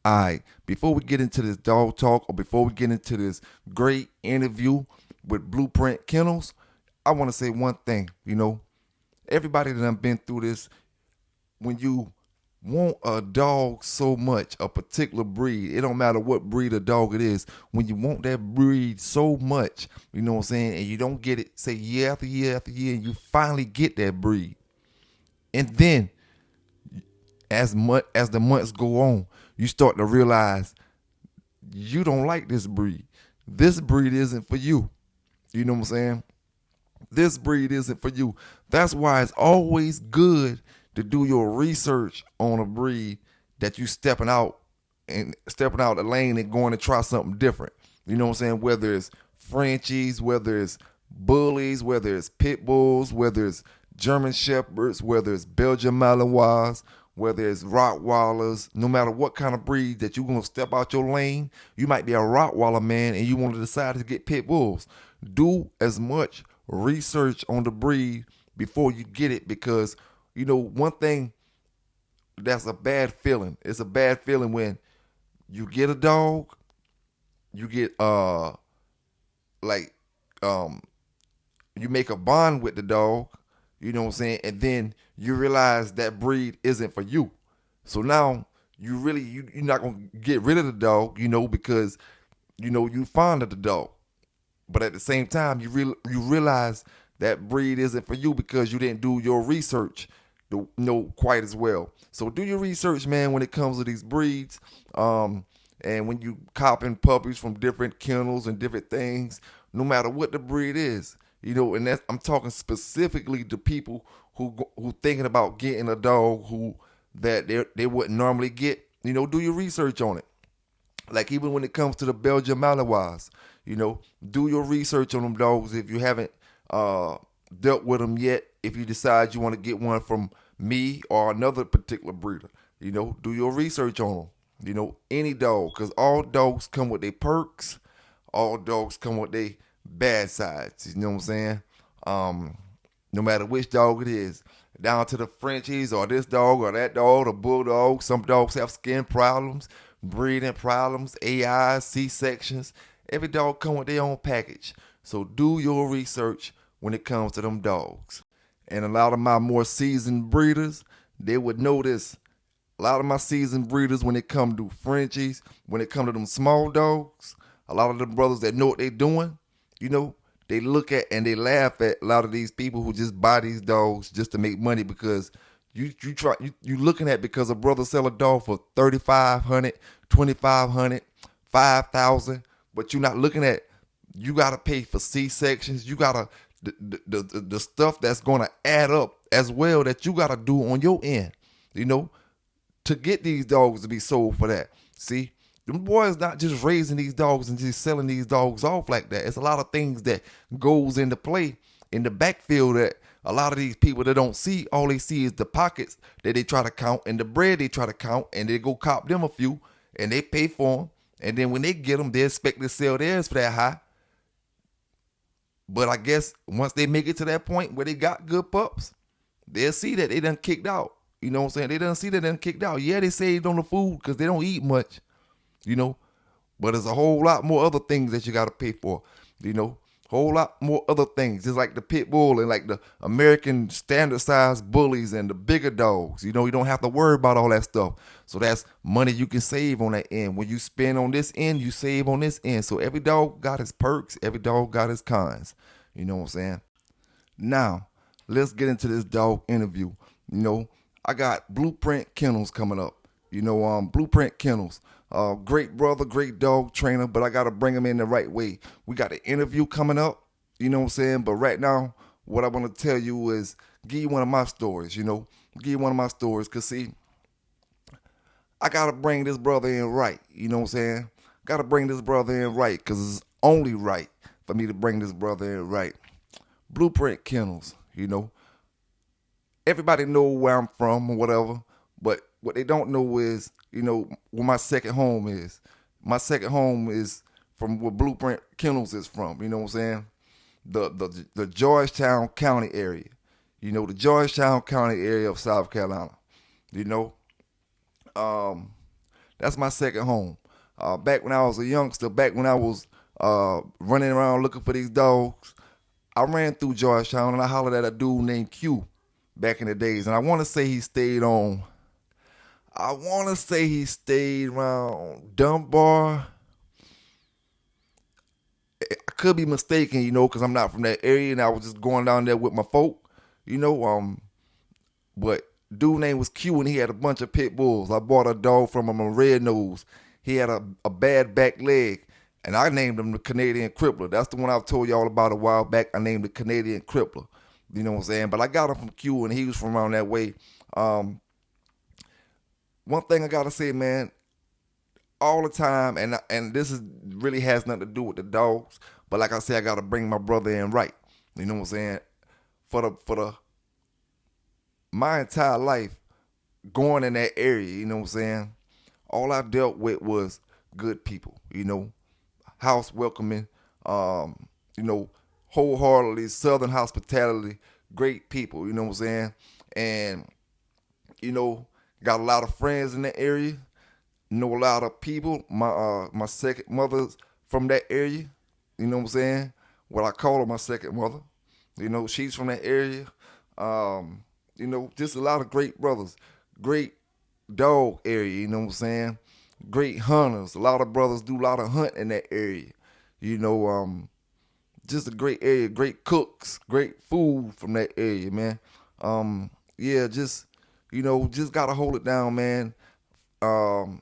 All right, before we get into this dog talk or before we get into this great interview with Blu Print Kennels, I want to say one thing. Everybody that I've been through this, when you want a dog so much, a particular breed, it don't matter what breed of dog it is, when you want that breed so much, you know what I'm saying, and you don't get it, say year after year after year, and you finally get that breed. And then as the months go on, you start to realize you don't like this breed. This breed isn't for you. You know what I'm saying? This breed isn't for you. That's why it's always good to do your research on a breed that you stepping out the lane and going to try something different. You know what I'm saying? Whether it's Frenchies, whether it's bullies, whether it's pit bulls, whether it's German shepherds, whether it's Belgian Malinois, whether it's Rottweilers, no matter what kind of breed that you're going to step out your lane. You might be a Rottweiler man and you want to decide to get pit bulls. Do as much research on the breed before you get it, because one thing that's a bad feeling. It's a bad feeling when you get a dog, you get you make a bond with the dog, you know what I'm saying, and then you realize that breed isn't for you. So now you're not gonna get rid of the dog, because you fond of the dog. But at the same time, you realize that breed isn't for you because you didn't do your research to know quite as well. So do your research, man, when it comes to these breeds. And when you copping puppies from different kennels and different things, no matter what the breed is, and I'm talking specifically to people who thinking about getting a dog that they wouldn't normally get. Do your research on it. Like even when it comes to the Belgian Malinois, do your research on them dogs if you haven't dealt with them yet. If you decide you want to get one from me or another particular breeder, do your research on them. Any dog, because all dogs come with their perks. All dogs come with their bad sides. You know what I'm saying? No matter which dog it is, down to the Frenchies or this dog or that dog, the bulldog. Some dogs have skin problems, breathing problems, AIs, C-sections. Every dog come with their own package. So do your research when it comes to them dogs. And a lot of my more seasoned breeders, they would know this. A lot of my seasoned breeders, when it come to Frenchies, when it come to them small dogs, a lot of the brothers that know what they doing, they look at and they laugh at a lot of these people who just buy these dogs just to make money, because you looking at, because a brother sell a dog for $3,500, $2,500, $5,000, but you're not looking at, you gotta pay for C-sections, you gotta the stuff that's gonna add up as well that you gotta do on your end, to get these dogs to be sold for that. See, them boys not just raising these dogs and just selling these dogs off like that. It's a lot of things that goes into play in the backfield that a lot of these people that don't see. All they see is the pockets that they try to count and the bread they try to count, and they go cop them a few and they pay for them. And then when they get them, they expect to sell theirs for that high. But I guess once they make it to that point where they got good pups, they'll see that they done kicked out. You know what I'm saying? They done see that they done kicked out. Yeah, they saved on the food because they don't eat much, But there's a whole lot more other things that you got to pay for, Whole lot more other things. Just like the pit bull and like the American standard size bullies and the bigger dogs. You don't have to worry about all that stuff. So that's money you can save on that end. When you spend on this end, you save on this end. So every dog got his perks. Every dog got his cons. You know what I'm saying? Now, let's get into this dog interview. I got Blu Print Kennels coming up. Blu Print Kennels. Great brother, great dog trainer, but I got to bring him in the right way. We got an interview coming up, you know what I'm saying? But right now, what I want to tell you is give you one of my stories, Give you one of my stories, because, see, I got to bring this brother in right, you know what I'm saying? Got to bring this brother in right, because it's only right for me to bring this brother in right. Blu Print Kennels, Everybody know where I'm from or whatever, but what they don't know is, where my second home is. My second home is from where Blu Print Kennels is from. You know what I'm saying? The Georgetown County area. The Georgetown County area of South Carolina. That's my second home. Back when I was a youngster, back when I was running around looking for these dogs, I ran through Georgetown and I hollered at a dude named Q back in the days. And I want to say he stayed around Dunbar. I could be mistaken, because I'm not from that area and I was just going down there with my folk, but dude name was Q and he had a bunch of pit bulls. I bought a dog from him, a red nose. He had a bad back leg and I named him the Canadian Crippler. That's the one I've told y'all about a while back. I named the Canadian Crippler. You know what I'm saying? But I got him from Q and he was from around that way. One thing I gotta say, man, all the time, and this is really has nothing to do with the dogs, but like I said, I gotta bring my brother in right. You know what I'm saying? For my entire life, going in that area, you know what I'm saying? All I dealt with was good people, house welcoming, wholeheartedly, Southern hospitality, great people, you know what I'm saying? And, got a lot of friends in that area, know a lot of people. My second mother's from that area, you know what I'm saying? What I call her my second mother, she's from that area. Just a lot of great brothers, great dog area, you know what I'm saying? Great hunters. A lot of brothers do a lot of hunt in that area. Just a great area, great cooks, great food from that area, man. Just gotta hold it down, man. I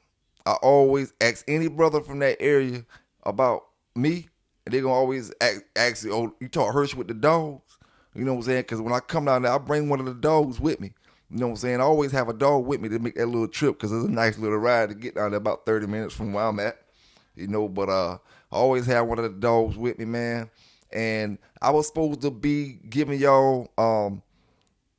always ask any brother from that area about me, and they're gonna always ask you, oh, you talk Hirsch with the dogs? You know what I'm saying? Because when I come down there, I bring one of the dogs with me. You know what I'm saying? I always have a dog with me to make that little trip because it's a nice little ride to get down there about 30 minutes from where I'm at. But I always have one of the dogs with me, man. And I was supposed to be giving y'all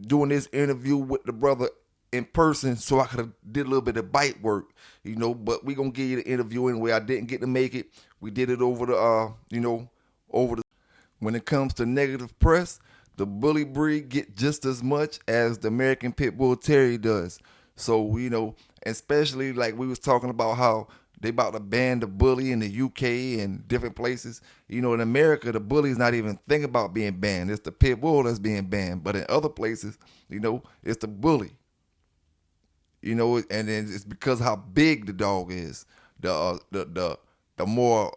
doing this interview with the brother in person so I could have did a little bit of bite work, but we gonna give you the interview anyway. I didn't get to make it. We did it over the when it comes to negative press, the bully breed get just as much as the American Pit Bull Terrier does. So, especially like we was talking about how they about to ban the bully in the UK and different places. In America, the bully's not even thinking about being banned. It's the pit bull that's being banned. But in other places, it's the bully. And then it's because how big the dog is. The more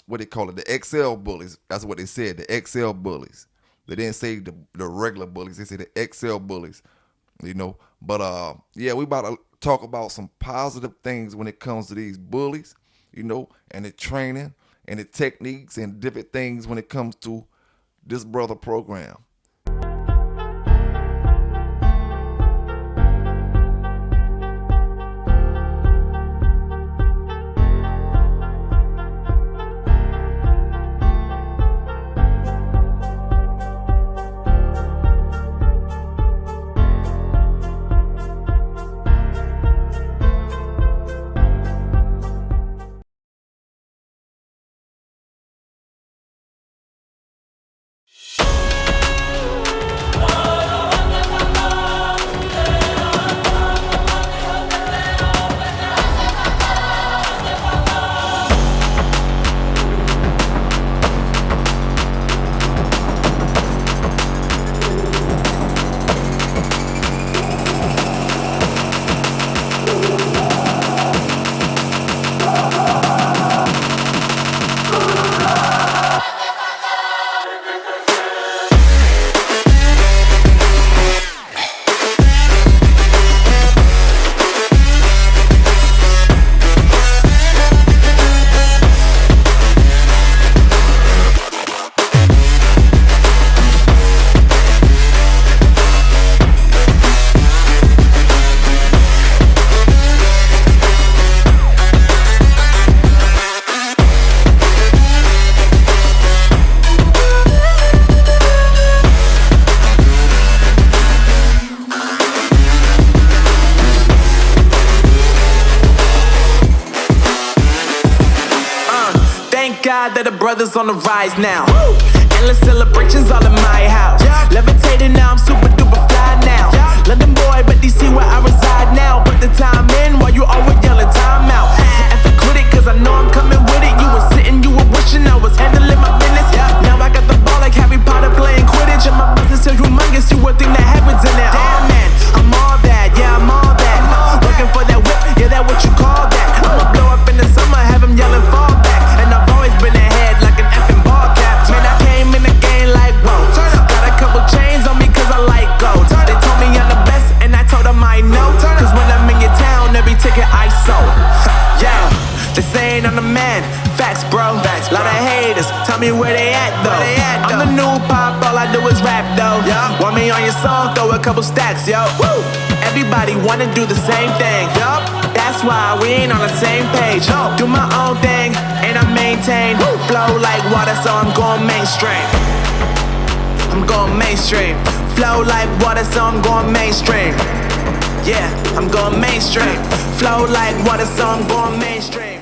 what they call it, the XL bullies. That's what they said, the XL bullies. They didn't say the regular bullies. They said the XL bullies. But we about to talk about some positive things when it comes to these bullies, and the training and the techniques and different things when it comes to this brother program. God that the brothers on the rise now. Endless celebrations all in my house. Levitating now, I'm super duper fly now. London boy, but DC where I reside now. But put the time in while you always yelling time out. And for quit it, cause I know I'm coming with it. You were sitting, you were wishing I was handling my business. Now I got the ball like Harry Potter playing Quidditch. And my business is humongous, you would think that happens in there. Oh man, I'm all that, yeah, I'm all that. Looking for that whip, yeah, that what you call that. I'ma blow up in the summer, have him yelling fall back. And I've always been ahead like an effing ball cap. Man, I came in the game like, whoa. Got a couple chains on me cause I like gold. They told me I'm the best and I told them I know. Cause when I'm in your town, every ticket I sold. Yeah, they saying I'm the man. Facts, bro. Lot of haters, tell me where they at though. I'm the new pop, all I do is rap though. Want me on your song, throw a couple stacks, yo. Woo! Everybody wanna do the same thing. That's why we ain't on the same page. Do my own thing, and I maintain. Flow like water, so I'm going mainstream. I'm going mainstream. Flow like water, so I'm going mainstream. Yeah, I'm going mainstream. Flow like water, so I'm going mainstream.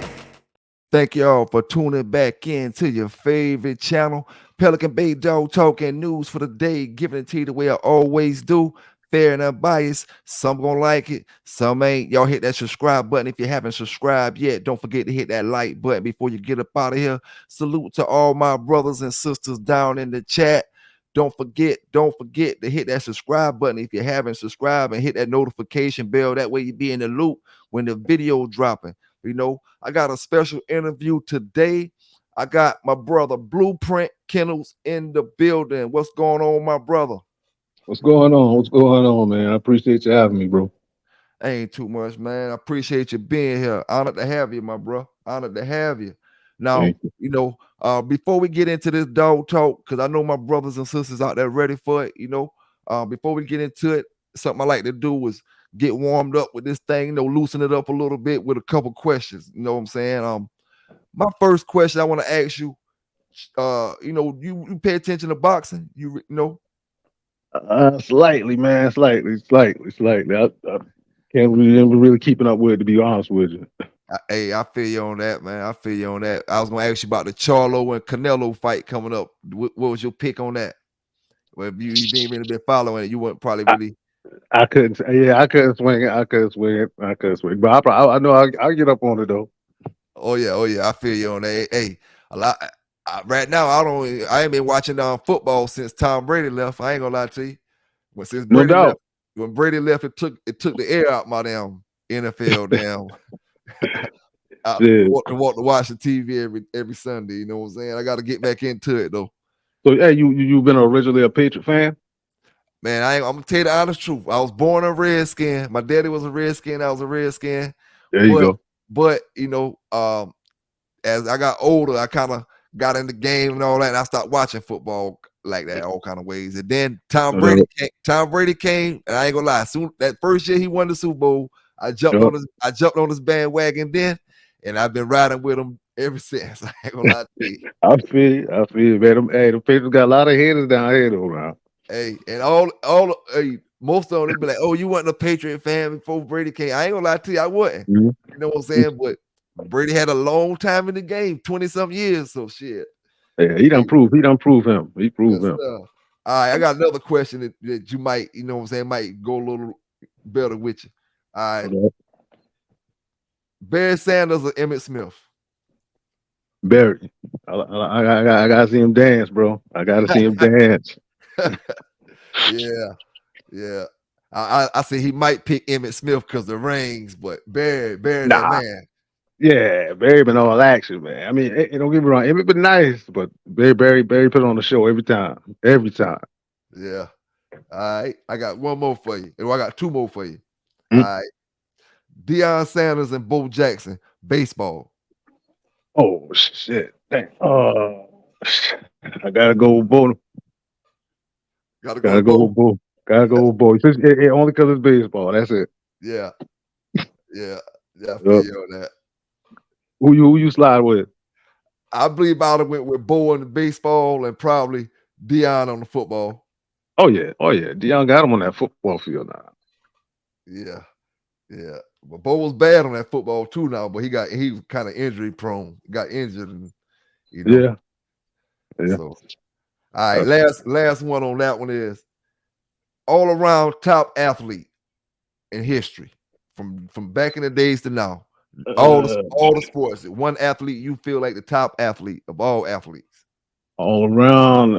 Thank y'all for tuning back in to your favorite channel, Pelican Bay Dog Talk and News for the day, giving it to you the way I always do, fair and unbiased. Some gonna like it, some ain't. Y'all hit that subscribe button if you haven't subscribed yet. Don't forget to hit that like button before you get up out of here. Salute to all my brothers and sisters down in the chat. Don't forget to hit that subscribe button if you haven't subscribed, and hit that notification bell. That way you be in the loop when the video dropping. You know, I got a special interview today. I got my brother Blu Print Kennels in the building. What's going on, my brother? What's going on? What's going on, man? I appreciate you having me, bro. Ain't too much, man. I appreciate you being here. Honored to have you, my bro. Honored to have you. Now, Thank you. before we get into this dog talk, because I know my brothers and sisters out there ready for it, before we get into it, something I like to do is get warmed up with this thing, loosen it up a little bit with a couple questions. You know what I'm saying? My first question I want to ask you, you pay attention to boxing? Slightly, man. Slightly. I can't really keeping up with it, to be honest with you. Hey, I feel you on that, man. I feel you on that. I was gonna ask you about the Charlo and Canelo fight coming up. What was your pick on that? Well, if you didn't really been following it, you wouldn't probably I, really. I couldn't. Yeah, I couldn't swing it. I couldn't swing it. I couldn't swing. But I know I'll get up on it though. Oh yeah. I feel you on that. Hey, a lot. Right now, I ain't been watching football since Tom Brady left. I ain't gonna lie to you. Since No Brady left, doubt. when Brady left, it took the air out my damn NFL damn. I Yeah. want to watch the TV every Sunday. You know what I'm saying? I got to get back into it though. So hey, you been originally a Patriot fan? Man, I'm gonna tell you the honest truth. I was born a Redskin. My daddy was a Redskin. I was a Redskin. There you But go. but as I got older, I kind of got in the game and all that, and I stopped watching football like that, all kind of ways. And then Tom No Brady doubt. came. Tom Brady came, and I ain't gonna lie. Soon that first year he won the Super Bowl, I jumped Yup. on his bandwagon then, and I've been riding with him ever since. I ain't gonna lie to you. I feel you, man. The Patriots got a lot of haters down here though now. Hey, and most of them they be like, "Oh, you wasn't a Patriot fan before Brady came." I ain't gonna lie to you, I wasn't. Mhm. You know what I'm saying? But Brady had a long time in the game, 20 some years. So shit. Yeah, he done Hey, proved. He done proved him. He proved yes, him. sir. All right, I got another question that you might, you know what I'm saying, might go a little better with you. All right, Okay. Barry Sanders or Emmett Smith? Barry. I gotta see him dance, bro. I gotta see him dance. Yeah, yeah. I say he might pick Emmett Smith because the rings, but Barry, that Nah. man. Yeah, Barry been all action, man. I mean, don't get me wrong, it been nice, but Barry put on the show every time. Every time. Yeah. All right, I got one more for you. I got two more for you. All Mm. right, Deion Sanders and Bo Jackson, baseball. Oh shit. Dang. I gotta go with Bo. Got to go Gotta with go Bo. with Bo. Gotta go with Bo. Only because it's baseball. That's it. Yeah, yeah, yeah. I feel Yup. you on that. Who you slide with? I believe I'd have went with Bo on the baseball and probably Dion on the football. Oh yeah. Oh yeah. Deion got him on that football field now. Yeah, yeah. But Bo was bad on that football too now, but he was kind of injury prone. Got injured and you know. Yeah. Yeah. So all right, Uh, last one on that one is all around top athlete in history. from back in the days to now. Uh, All the sports. One athlete you feel like the top athlete of all athletes. all around.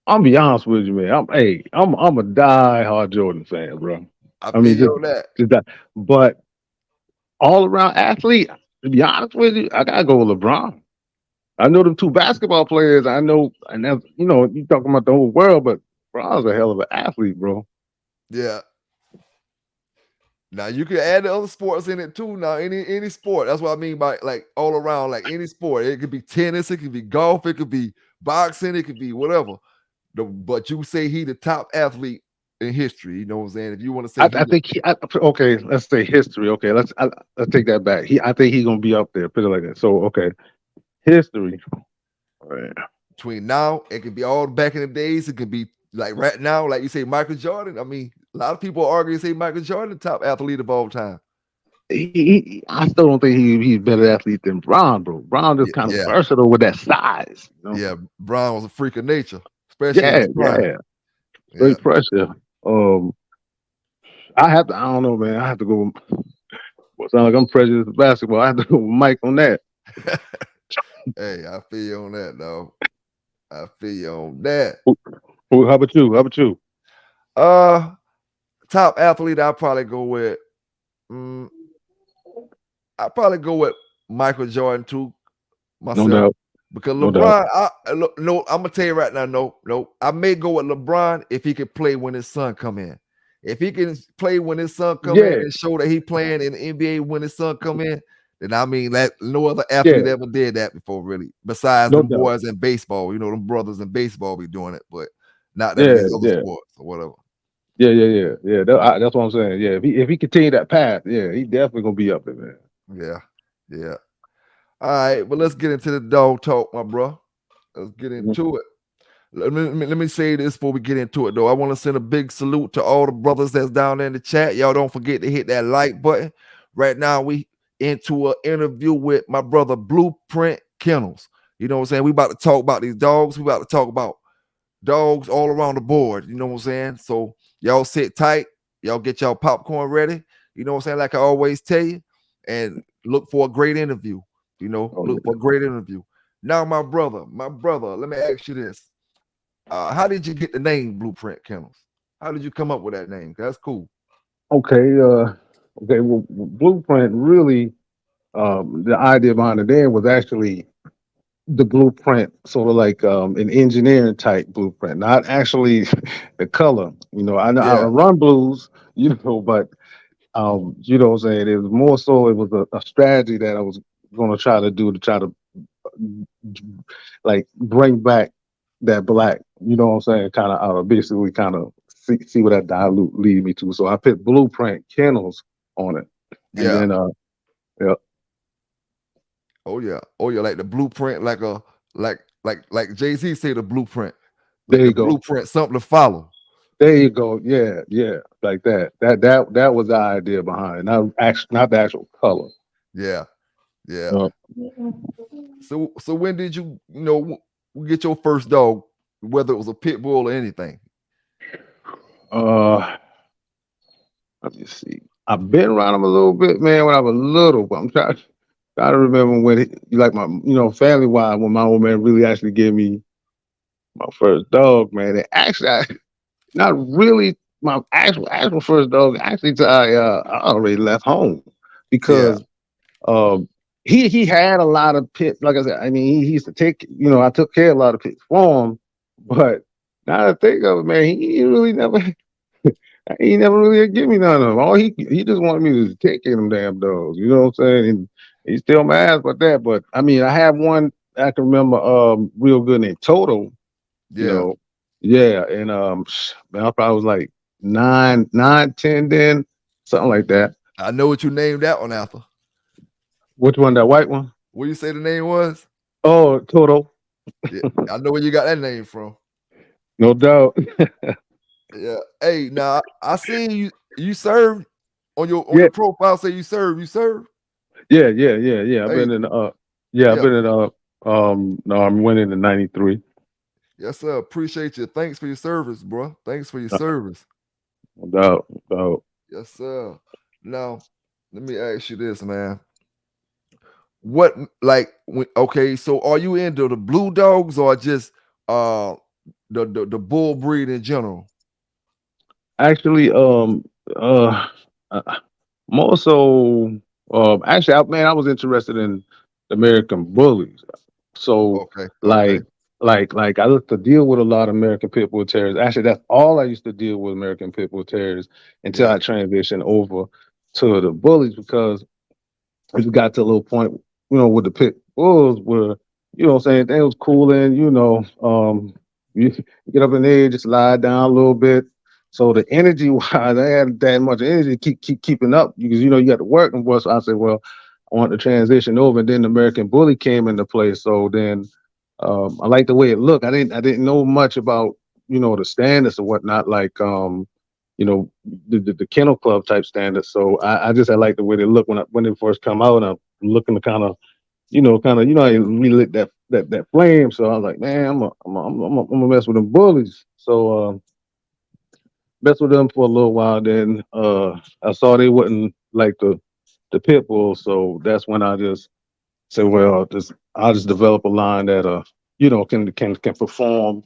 I'm be honest with you, man. I'm a die-hard Jordan fan, bro. I I feel mean, you on that. just that. But all around athlete, to be honest with you, I gotta go with LeBron. I know them two basketball players. I know, and that's you talking about the whole world, but LeBron's a hell of an athlete, bro. Yeah. Now you can add the other sports in it too. Now any sport. That's what I mean by like all around, like any sport. It could be tennis, it could be golf, it could be boxing, it could be whatever. But you say he the top athlete in history. You know what I'm saying? If you want to say I, he I the think okay. Let's say history. Okay, let's take that back. I think he's gonna be up there, put it like that. So okay, history. All right. between now, it could be all back in the days. It could be like right now, like you say Michael Jordan. I mean, a lot of people argue and say Michael Jordan, top athlete of all time. I still don't think he's a better athlete than Brown, bro. Brown just Yeah, kind of yeah, versatile with that size. yeah. Brown was a freak of nature, especially in Yeah, his prime. yeah. Yeah. Great pressure. Um, I have to. I don't know, man. I have to go. Well, sound like I'm prejudiced to basketball. I have to go with Mike on that. Hey, I feel you on that, though. I feel you on that. How about you? How about you? Uh, top athlete, I'll probably go with. Mm, I'll probably go with Michael Jordan too, No myself. doubt. Because No doubt. LeBron, no, I'm gonna tell you right now, no. I may go with LeBron if he can play when his son come in. If he can play when his son come in Yeah, and show that he playing in the NBA when his son come in, then I mean that no other athlete yeah. ever did that before, really. Besides No them doubt. boys in baseball, them brothers in baseball be doing it, but not that in Yeah, these other yeah. sports or whatever. Yeah. That's what I'm saying. Yeah, if he continue that path, yeah, he definitely gonna be up there, man. Yeah, yeah. All right, but let's get into the dog talk, my bro. Let's get Mhm. into it. Let me say this before we get into it, though. I want to send a big salute to all the brothers that's down there in the chat. Y'all don't forget to hit that like button. Right now, we into an interview with my brother Blueprint Kennels. You know what I'm saying? We about to talk about these dogs. We about to talk about dogs all around the board. You know what I'm saying? So y'all sit tight. Y'all get y'all popcorn ready. You know what I'm saying? Like I always tell you, and look for a great interview. Oh Look yeah. for a great interview. Now, my brother, let me ask you this. How did you get the name Blueprint Kennels? How did you come up with that name? That's cool. Okay. Okay. Well, Blueprint really. The idea behind the name was actually the blueprint, sort of like an engineering type blueprint, not actually the color. I know I Yeah, run blues, but what I'm saying. It was more so. It was a strategy that I was going to try to do to try to like bring back that black. You know what I'm saying? Kind of out of basically kind of see what that dilute lead me to. So I put blueprint kennels on it, and yeah. then yeah, Oh yeah. Oh yeah. Like the blueprint, like Jay-Z say the blueprint. Like there the you go. blueprint, something to follow. There you go. Yeah, yeah, like that. That was the idea behind it. Not the actual color. Yeah, yeah. Uh, So when did get your first dog, whether it was a pit bull or anything? uh, let me see. I've been around him a little bit, man, when I was little, but I'm trying to remember when like my family wise when my old man really actually gave me my first dog, man. And actually, not really my actual first dog. Actually, till I already left home Yeah, because Um, he had a lot of pits. Like I said, I mean, he used to take. I took care of a lot of pits for him. But now that I think of it, man, he really never. He never really give me none of them. All he just wanted me to take care of them damn dogs. You know what I'm saying? And he's still my ass about that. But I mean, I have one I can remember real good named Toto. You yeah. know, yeah, and man, I probably was like 9, 10 then, something like that. I know what you named that one after. Which one? That white one? What you say the name was? Oh, Toto. Yeah, I know where you got that name from. No doubt. Yeah. Hey, now I seen you served on Yeah, your profile. Say you serve. You serve. yeah. I've Hey, been in yeah, I've yeah. been in no, I went in '93. Yes, sir. Appreciate you. Thanks for your service, bro. Thanks for your service. No doubt, no doubt. Yes, sir. Now, let me ask you this, man. What like okay, so are you into the blue dogs or just uh the bull breed in general? Actually, uh, uh more so, actually, man, I was interested in American bullies. So, Okay, okay. like, like I used to deal with a lot of American Pit Bull Terriers. Actually, that's all I used to deal with, American Pit Bull Terriers, until Yeah, I transitioned over to the bullies, because it got to a little point, with the pit bulls where, what I'm saying, they was cooling, you get up in there, just lie down a little bit. So the energy wise, I had that much energy to keep keeping up, because you got to work and what. So I said, well, I want to transition over, and then the American Bully came into play. So then, I like the way it looked. I didn't know much about, the standards or whatnot, like, you know, the kennel club type standards. So I just I like the way they look when they first come out. I'm looking to how you relit that flame. So I was like, man, I'm gonna mess with them bullies. So mess with them for a little while. Then I saw they wouldn't like the pit bulls. So that's when I just said, well, I'll just develop a line that can perform,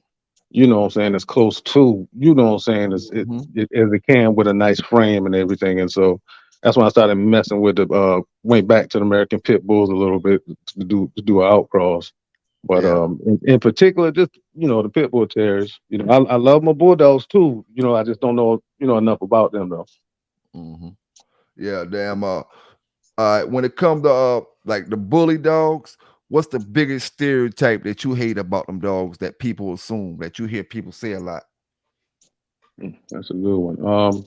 what I'm saying, as close to, what I'm saying, hmm as it can, with a nice frame and everything. And so that's when I started messing with went back to the American Pit Bulls a little bit to do outcross. But yeah. in particular, just the Pit Bull Terriers. I love my Bulldogs too. I just don't know enough about them though. hmm Yeah, damn. When it comes to like the bully dogs, what's the biggest stereotype that you hate about them dogs that people assume that you hear people say a lot That's a good one.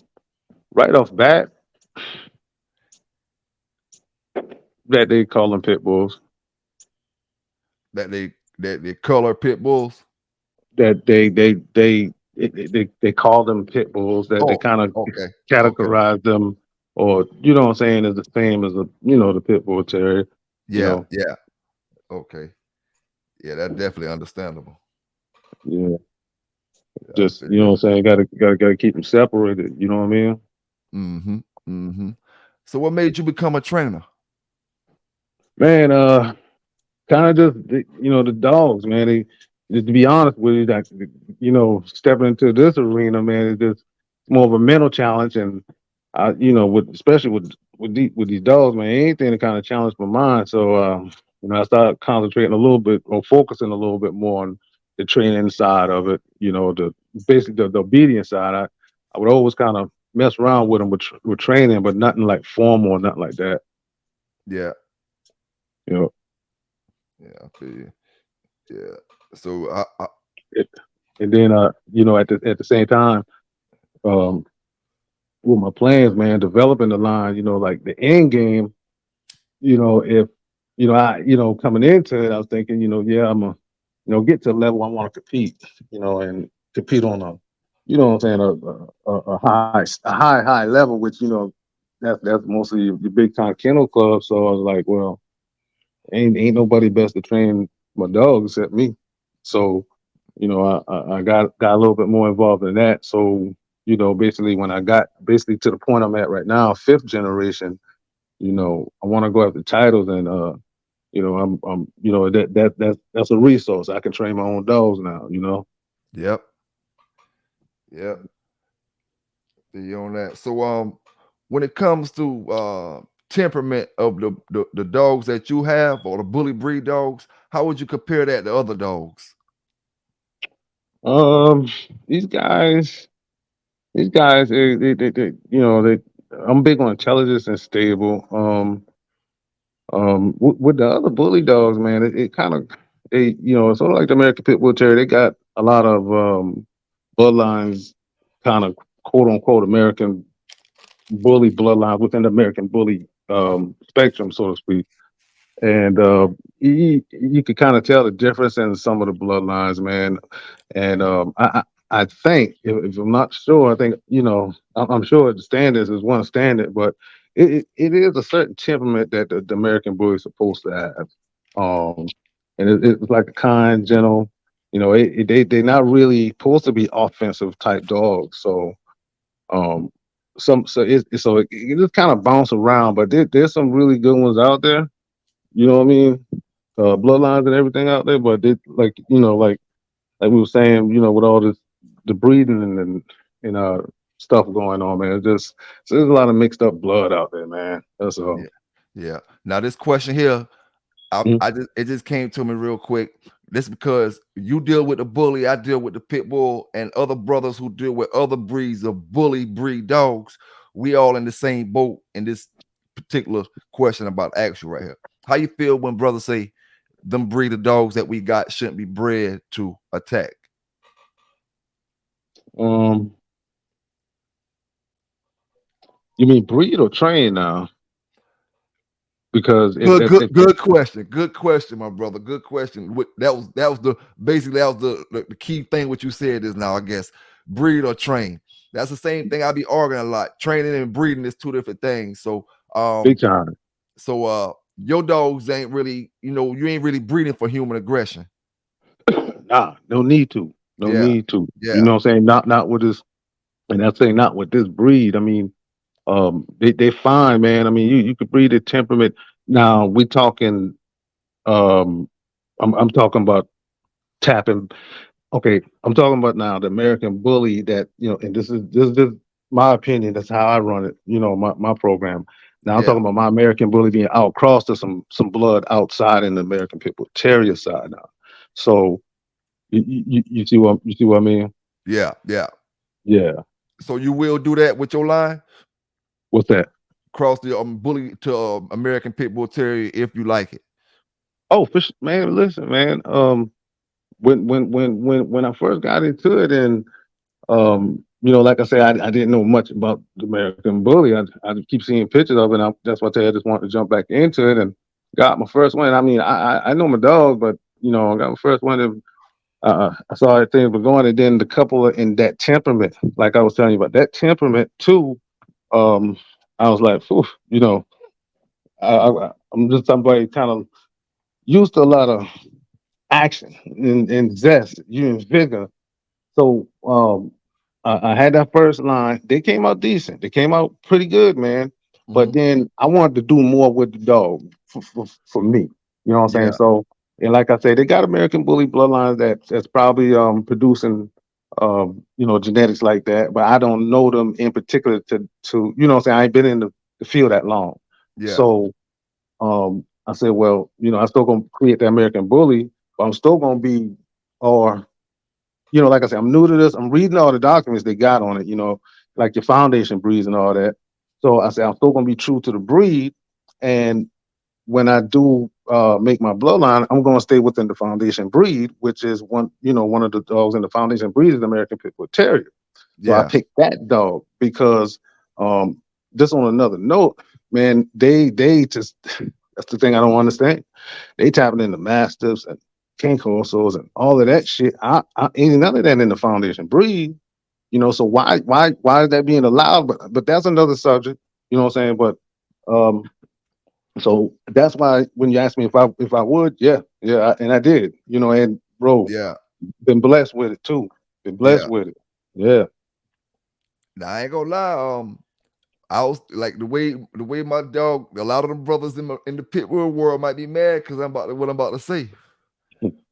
Right off bat, that they call them pit bulls. that they color pit bulls? That they call them pit bulls, that they Oh, kind of okay, okay, categorize them, or what I'm saying, is the same as the pit bull terrier. you yeah, know yeah, okay, yeah, that's definitely understandable. yeah, I just feel what I'm saying, gotta keep them separated, you know what I mean. mm-hmm, mm-hmm. So, what made you become a trainer? Man, kind of just the dogs, man. Just to be honest with you, that stepping into this arena, man, is just more of a mental challenge. And with especially with these dogs, man, anything to kind of challenge my mind. So I started concentrating a little bit, or focusing a little bit more on the training side of it. The basically the obedience side. I would always kind of mess around with them with training, but nothing like formal or nothing like that. Yeah, You know. yeah, I feel you. Yeah. So, It, and then at the same time, um, with my plans, man, developing the line, like the end game, if coming into it, I was thinking, yeah, I'm a, get to a level I want to compete, and compete on a, what I'm saying, a high level, which that's mostly the big time kennel club. So I was like, well, ain't nobody best to train my dog except me. So, I got a little bit more involved in that. So, basically when I got basically to the point I'm at right now, fifth generation, I want to go after titles. And I'm that's a resource. I can train my own dogs now. yep, yep. Feel you on that. So, when it comes to temperament of the dogs that you have or the bully breed dogs, how would you compare that to other dogs? Um these guys these guys they I'm big on intelligence and stable. With the other bully dogs, man, it kind of they sort of like the American Pit Bull Terrier. They got a lot of bloodlines, kind of quote unquote American bully bloodlines within the American bully spectrum, so to speak. And you could kind of tell the difference in some of the bloodlines, man. And I think, if I'm not sure, I think I'm sure the standards is one standard, but it is a certain temperament that the American bully is supposed to have. Um, and it's like a kind, gentle. They're not really supposed to be offensive type dogs. So um, it just kind of bounce around, but there's some really good ones out there. You know what I mean? Bloodlines and everything out there, but it like like we were saying, with all this the breeding and stuff going on, man. It's just so there's a lot of mixed up blood out there, man. That's all. Yeah, yeah. Now this question here, Mhm. I just it just came to me real quick. This because you deal with the bully, I deal with the pit bull, and other brothers who deal with other breeds of bully breed dogs. We all in the same boat in this particular question about action right here. How you feel when brothers say them breed of dogs that we got shouldn't be bred to attack? Um, you mean breed or train now? Because Good, good, good question. Good question, my brother. Good question. That was the basically that was the key thing. What you said is now, I guess, breed or train. That's the same thing. I be arguing a lot. Training and breeding is two different things. So, big time. your dogs ain't really, you ain't really breeding for human aggression. Nah, no need to. No Yeah, need to. You yeah, know what I'm saying? Not with this, and I'm saying not with this breed. I mean, they fine, man. I mean, you could breed a temperament. Now we talking. Um, I'm talking about tapping. Okay, I'm talking about now the American Bully that and this is just my opinion. That's how I run it. My program. Now I'm yeah, talking about my American Bully being outcrossed to some blood outside in the American Pit Bull Terrier side now. So you see what I mean? yeah, yeah. Yeah. So you will do that with your line? What's that? Cross the bully to American Pit Bull Terrier if you like it. Oh, fish, man. Listen, man. When I first got into it, and like I said, I didn't know much about the American Bully. I keep seeing pictures of it. And that's why I tell you I just wanted to jump back into it and got my first one. I mean, I know my dog, but I got my first one. And, I saw that things were going, and then the couple in that temperament, like I was telling you about that temperament too. Um, I was like, Phew, I'm just somebody kind of used to a lot of action and zest, you and vigor. So I had that first line. They came out decent. They came out pretty good, man. But Hmm. then I wanted to do more with the dog for me. You know what I'm saying? Yeah, So and like I said, they got American Bully bloodlines that's probably producing genetics like that. But I don't know them in particular to what I'm saying. I ain't been in the field that long. yeah, So I said, well, I'm still gonna create the American Bully, but I'm still gonna be or like I said, I'm new to this. I'm reading all the documents they got on it, like your foundation breeds and all that. So I said, I'm still going to be true to the breed. And when I do make my bloodline, I'm going to stay within the foundation breed, which is one of the dogs in the foundation breed is the American Pit Bull Terrier. So I yeah, picked that dog because um, just on another note, man, they just that's the thing I don't understand. They tapping into mastiffs and king corsos and all of that shit. I ain't none of that in the foundation breed. So why is that being allowed? But that's another subject. You know what I'm saying? But um, so that's why when you asked me if I would, yeah, and I did. And bro, yeah, been blessed with it too. Been blessed yeah. with it. Yeah. Now I ain't gonna lie. I was like the way my dog. A lot of them brothers in the pit bull world might be mad because what I'm about to say.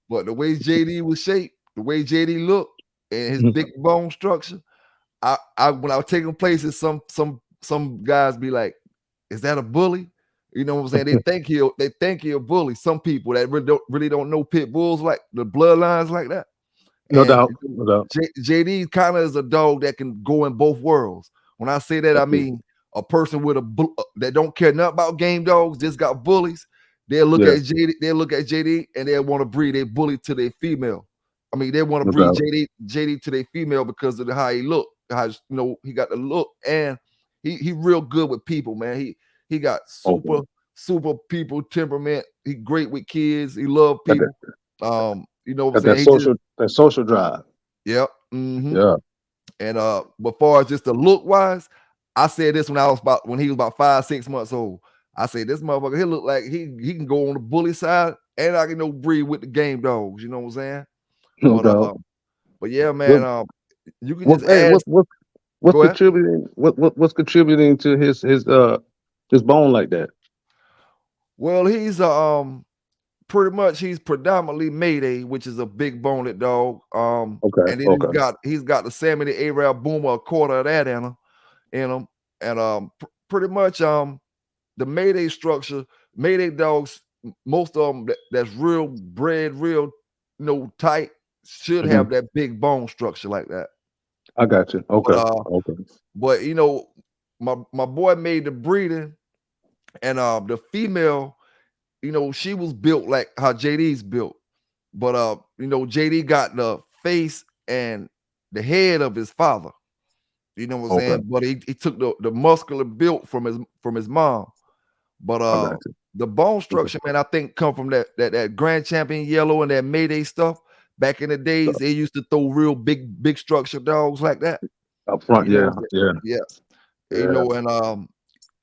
But the way JD was shaped, the way JD looked, and his big bone structure, I when I was taking places, some guys be like, "Is that a bully?" You know what I'm saying? They think he a bully. Some people that really don't know pit bulls like the bloodlines like that. No And doubt. No doubt. JD kind of is a dog that can go in both worlds. When I say that, I Okay. mean a person with that don't care nothing about game dogs, just got bullies. They'll look Yeah. at JD, and they'll want to breed a bully to their female. I mean, they want to No breed doubt. JD to their female because of how he look, how he got the look, and he real good with people, man. He got super Okay. super people temperament. He great with kids. He love Got that. people. You know what I'm Got that saying? He just social drive. Yep. Hmm. Yeah. And but far as just the look wise, I said this when he was about 5, 6 months old. I said this motherfucker, he look like he can go on the bully side and I can breed with the game dogs. You know what I'm saying? No But doubt. but yeah, What man. You can what just hey ask. What's Go ahead. contributing? What's contributing to his bone like that? Well, he's pretty much he's predominantly Mayday, which is a big boned dog. Okay, And then okay, he's got the Sammy the Arab Boomer, a quarter of that in him, and pretty much the Mayday structure, Mayday dogs, most of them that's real bred, real tight, should hmm have that big bone structure like that. I got you. But Okay, okay, but my boy made the breeding, and the female, she was built like how JD's built. But JD got the face and the head of his father. You know what I'm okay. saying? But he took the muscular built from his mom. But I got you. the bone Okay. structure, man, I think come from that Grand Champion yellow and that Mayday stuff. Back in the days, So, they used to throw real big structure dogs like that. up front, You know yeah, what I'm yeah, saying? Yeah. yeah.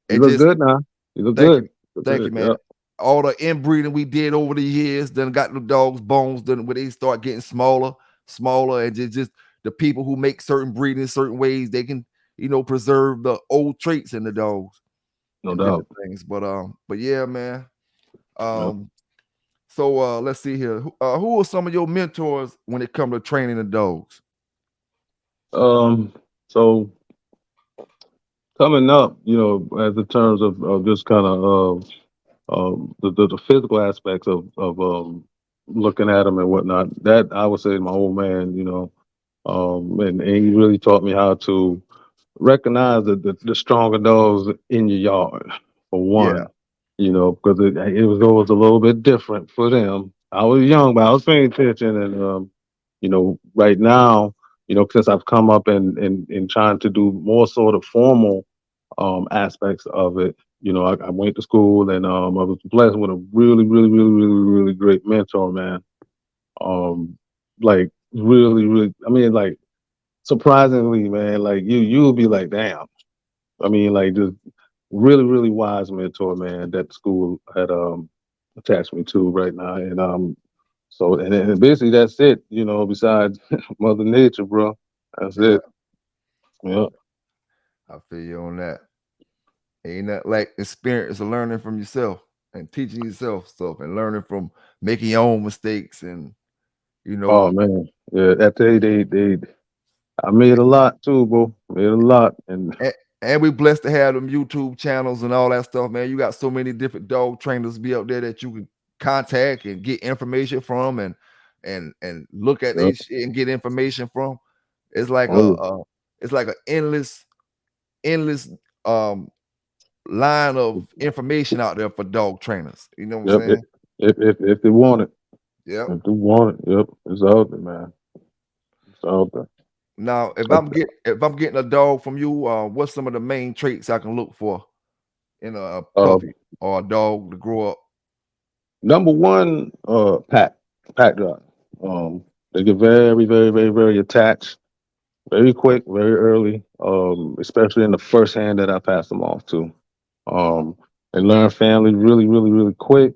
And You it look just good now. You look thank you. good. Look Thank you, good. man. Yep. All the inbreeding we did over the years, then got the dogs' bones, then when they start getting smaller, and just the people who make certain breeding certain ways, they can, preserve the old traits in the dogs No and doubt. different things. But yeah, man. Yep. Um, so let's see here. Who are some of your mentors when it comes to training the dogs? Um. So coming up, as in terms of just kind of the physical aspects of looking at them and whatnot. That I would say my old man, and he really taught me how to recognize the stronger dogs in your yard, for Yeah, one. Because it was always a little bit different for them. I was young, but I was paying attention, and right now, since I've come up and trying to do more sort of formal aspects of it. I went to school and I was blessed with a really, really, really, really, really great mentor, man. Like really, really, I mean, like surprisingly, man, like you'll be like, damn. I mean, like just really, really wise mentor, man, that the school had attached me to right now. And so and basically that's it, besides Mother Nature, bro. That's yeah. it. Yeah. I feel you on that. Ain't that like experience of learning from yourself and teaching yourself stuff and learning from making your own mistakes and you Oh know man. Yeah, that they I made a lot too, bro. Made a lot, and and, and we blessed to have them YouTube channels and all that stuff, man. You got so many different dog trainers be out there that you can contact and get information from and look at uh, they shit and get information from. It's like oh, it's like an endless um line of information out there for dog trainers. You know what I'm yep. saying? If they want it, Yep. if they want it, yep, it's out there, man. It's out there. Now, if Uh, I'm getting a dog from you, what's some of the main traits I can look for in a uh, puppy or a dog to grow up? Number one, pack drive. They get very, very, very, very attached, very quick, very early. Especially in the first hand that I pass them off to. Um, they learn family really, really, really quick.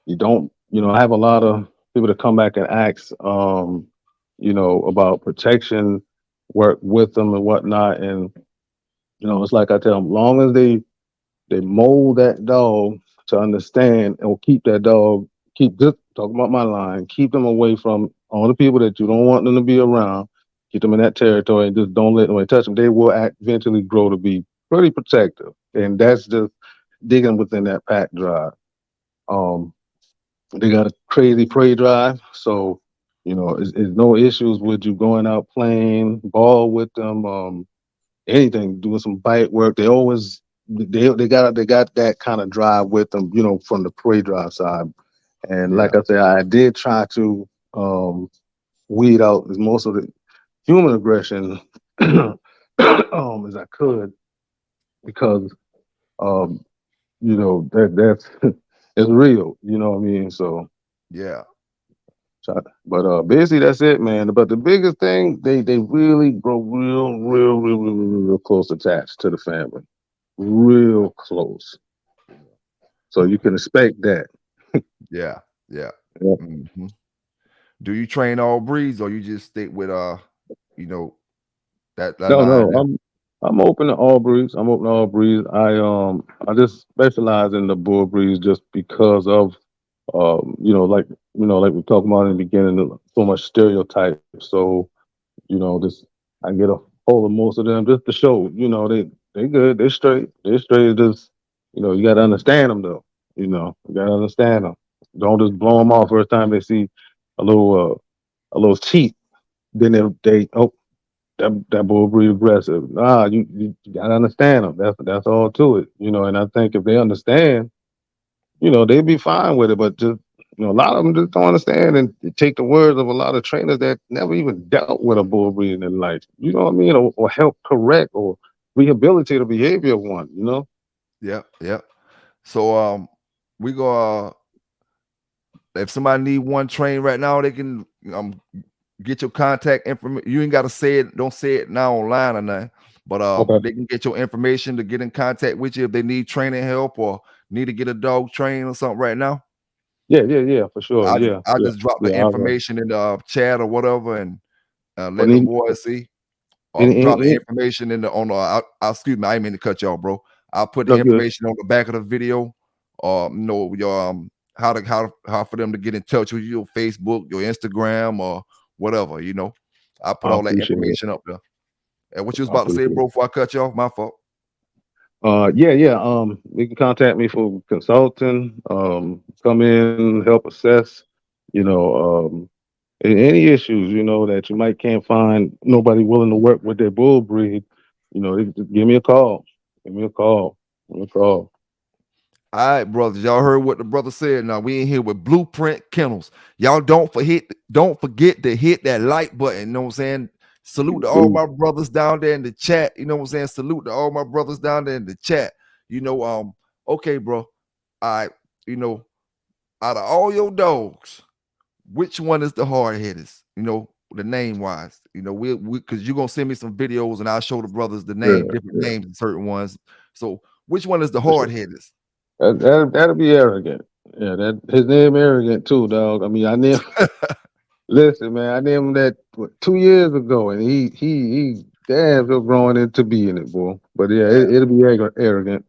You don't, I have a lot of people that come back and ask, about protection work with them and whatnot. And, it's like I tell them, long as they mold that dog to understand and keep that dog, keep this, talking about my line, keep them away from all the people that you don't want them to be around, keep them in that territory and just don't let them touch them. They will eventually grow to be pretty protective. And that's just digging within that pack drive. Um, they got a crazy prey drive, so it's no issues with you going out playing ball with them, anything, doing some bite work. They got that kind of drive with them, from the prey drive side. And Yeah, like I said, I did try to weed out as most of the human aggression as I could because um, that's it's real. You know what I mean? So. yeah, But basically that's it, man. But the biggest thing, they really grow real close attached to the family, real close. So you can expect that. yeah, yeah. Yeah. hmm Do you train all breeds or you just stick with you know that No, line no, there? I'm open to all breeds. I'm open to all breeds. I just specialize in the bull breeds just because of like we talked about in the beginning, so much stereotype. So this I get a hold of most of them just to show they good, they're straight, Just you got to understand them though. You got to understand them. Don't just blow them off first time they see a little cheat. Then they oh that bull breed aggressive. Nah, you gotta understand them. That's all to it. And I think if they understand, they'd be fine with it. But just a lot of them just don't understand and take the words of a lot of trainers that never even dealt with a bull breed in their life. You know what I mean? Or help correct or rehabilitate the behavior of one. Yep, yep. So we go. If somebody need one train right now, they can get your contact information. You ain't got to say it. Don't say it now online or nothing. But Okay. they can get your information to get in contact with you if they need training help or need to get a dog trained or something right now. Yeah, for sure. Yeah, I yeah, just drop the yeah. information in the chat or whatever and Or let the boys see. Or drop the any, information in the on the. Excuse me, I didn't mean to cut y'all, bro. I'll put the no good. information on the back of the video. Your how for them to get in touch with you, your Facebook, your Instagram, or whatever. I put I all that appreciate it. information up there. And what you was I about to say, appreciate it. bro? Before I cut you off, my fault. Yeah. You can contact me for consulting. Come in, help assess. You know, any issues that you might can't find nobody willing to work with their bull breed. Just give me a call. Give me a call. Give me a call. All right, brothers. Y'all heard what the brother said. Now we in here with Blueprint Kennels. Y'all don't forget to hit that like button. You know what I'm saying? Salute to all Dude, my brothers down there in the chat. You know what I'm saying? Salute to all my brothers down there in the chat. Okay, bro. All right, you know, out of all your dogs, which one is the hard headest? The name wise. We because you're gonna send me some videos and I'll show the brothers the yeah, different yeah. names of certain ones. So which one is the For sure. hard headest? That'll be arrogant. Yeah, that his name arrogant too, dog. I mean, I named listen, man, I named him that 2 years ago, and he damn still growing into being it, boy. But yeah, Damn. it'll be arrogant.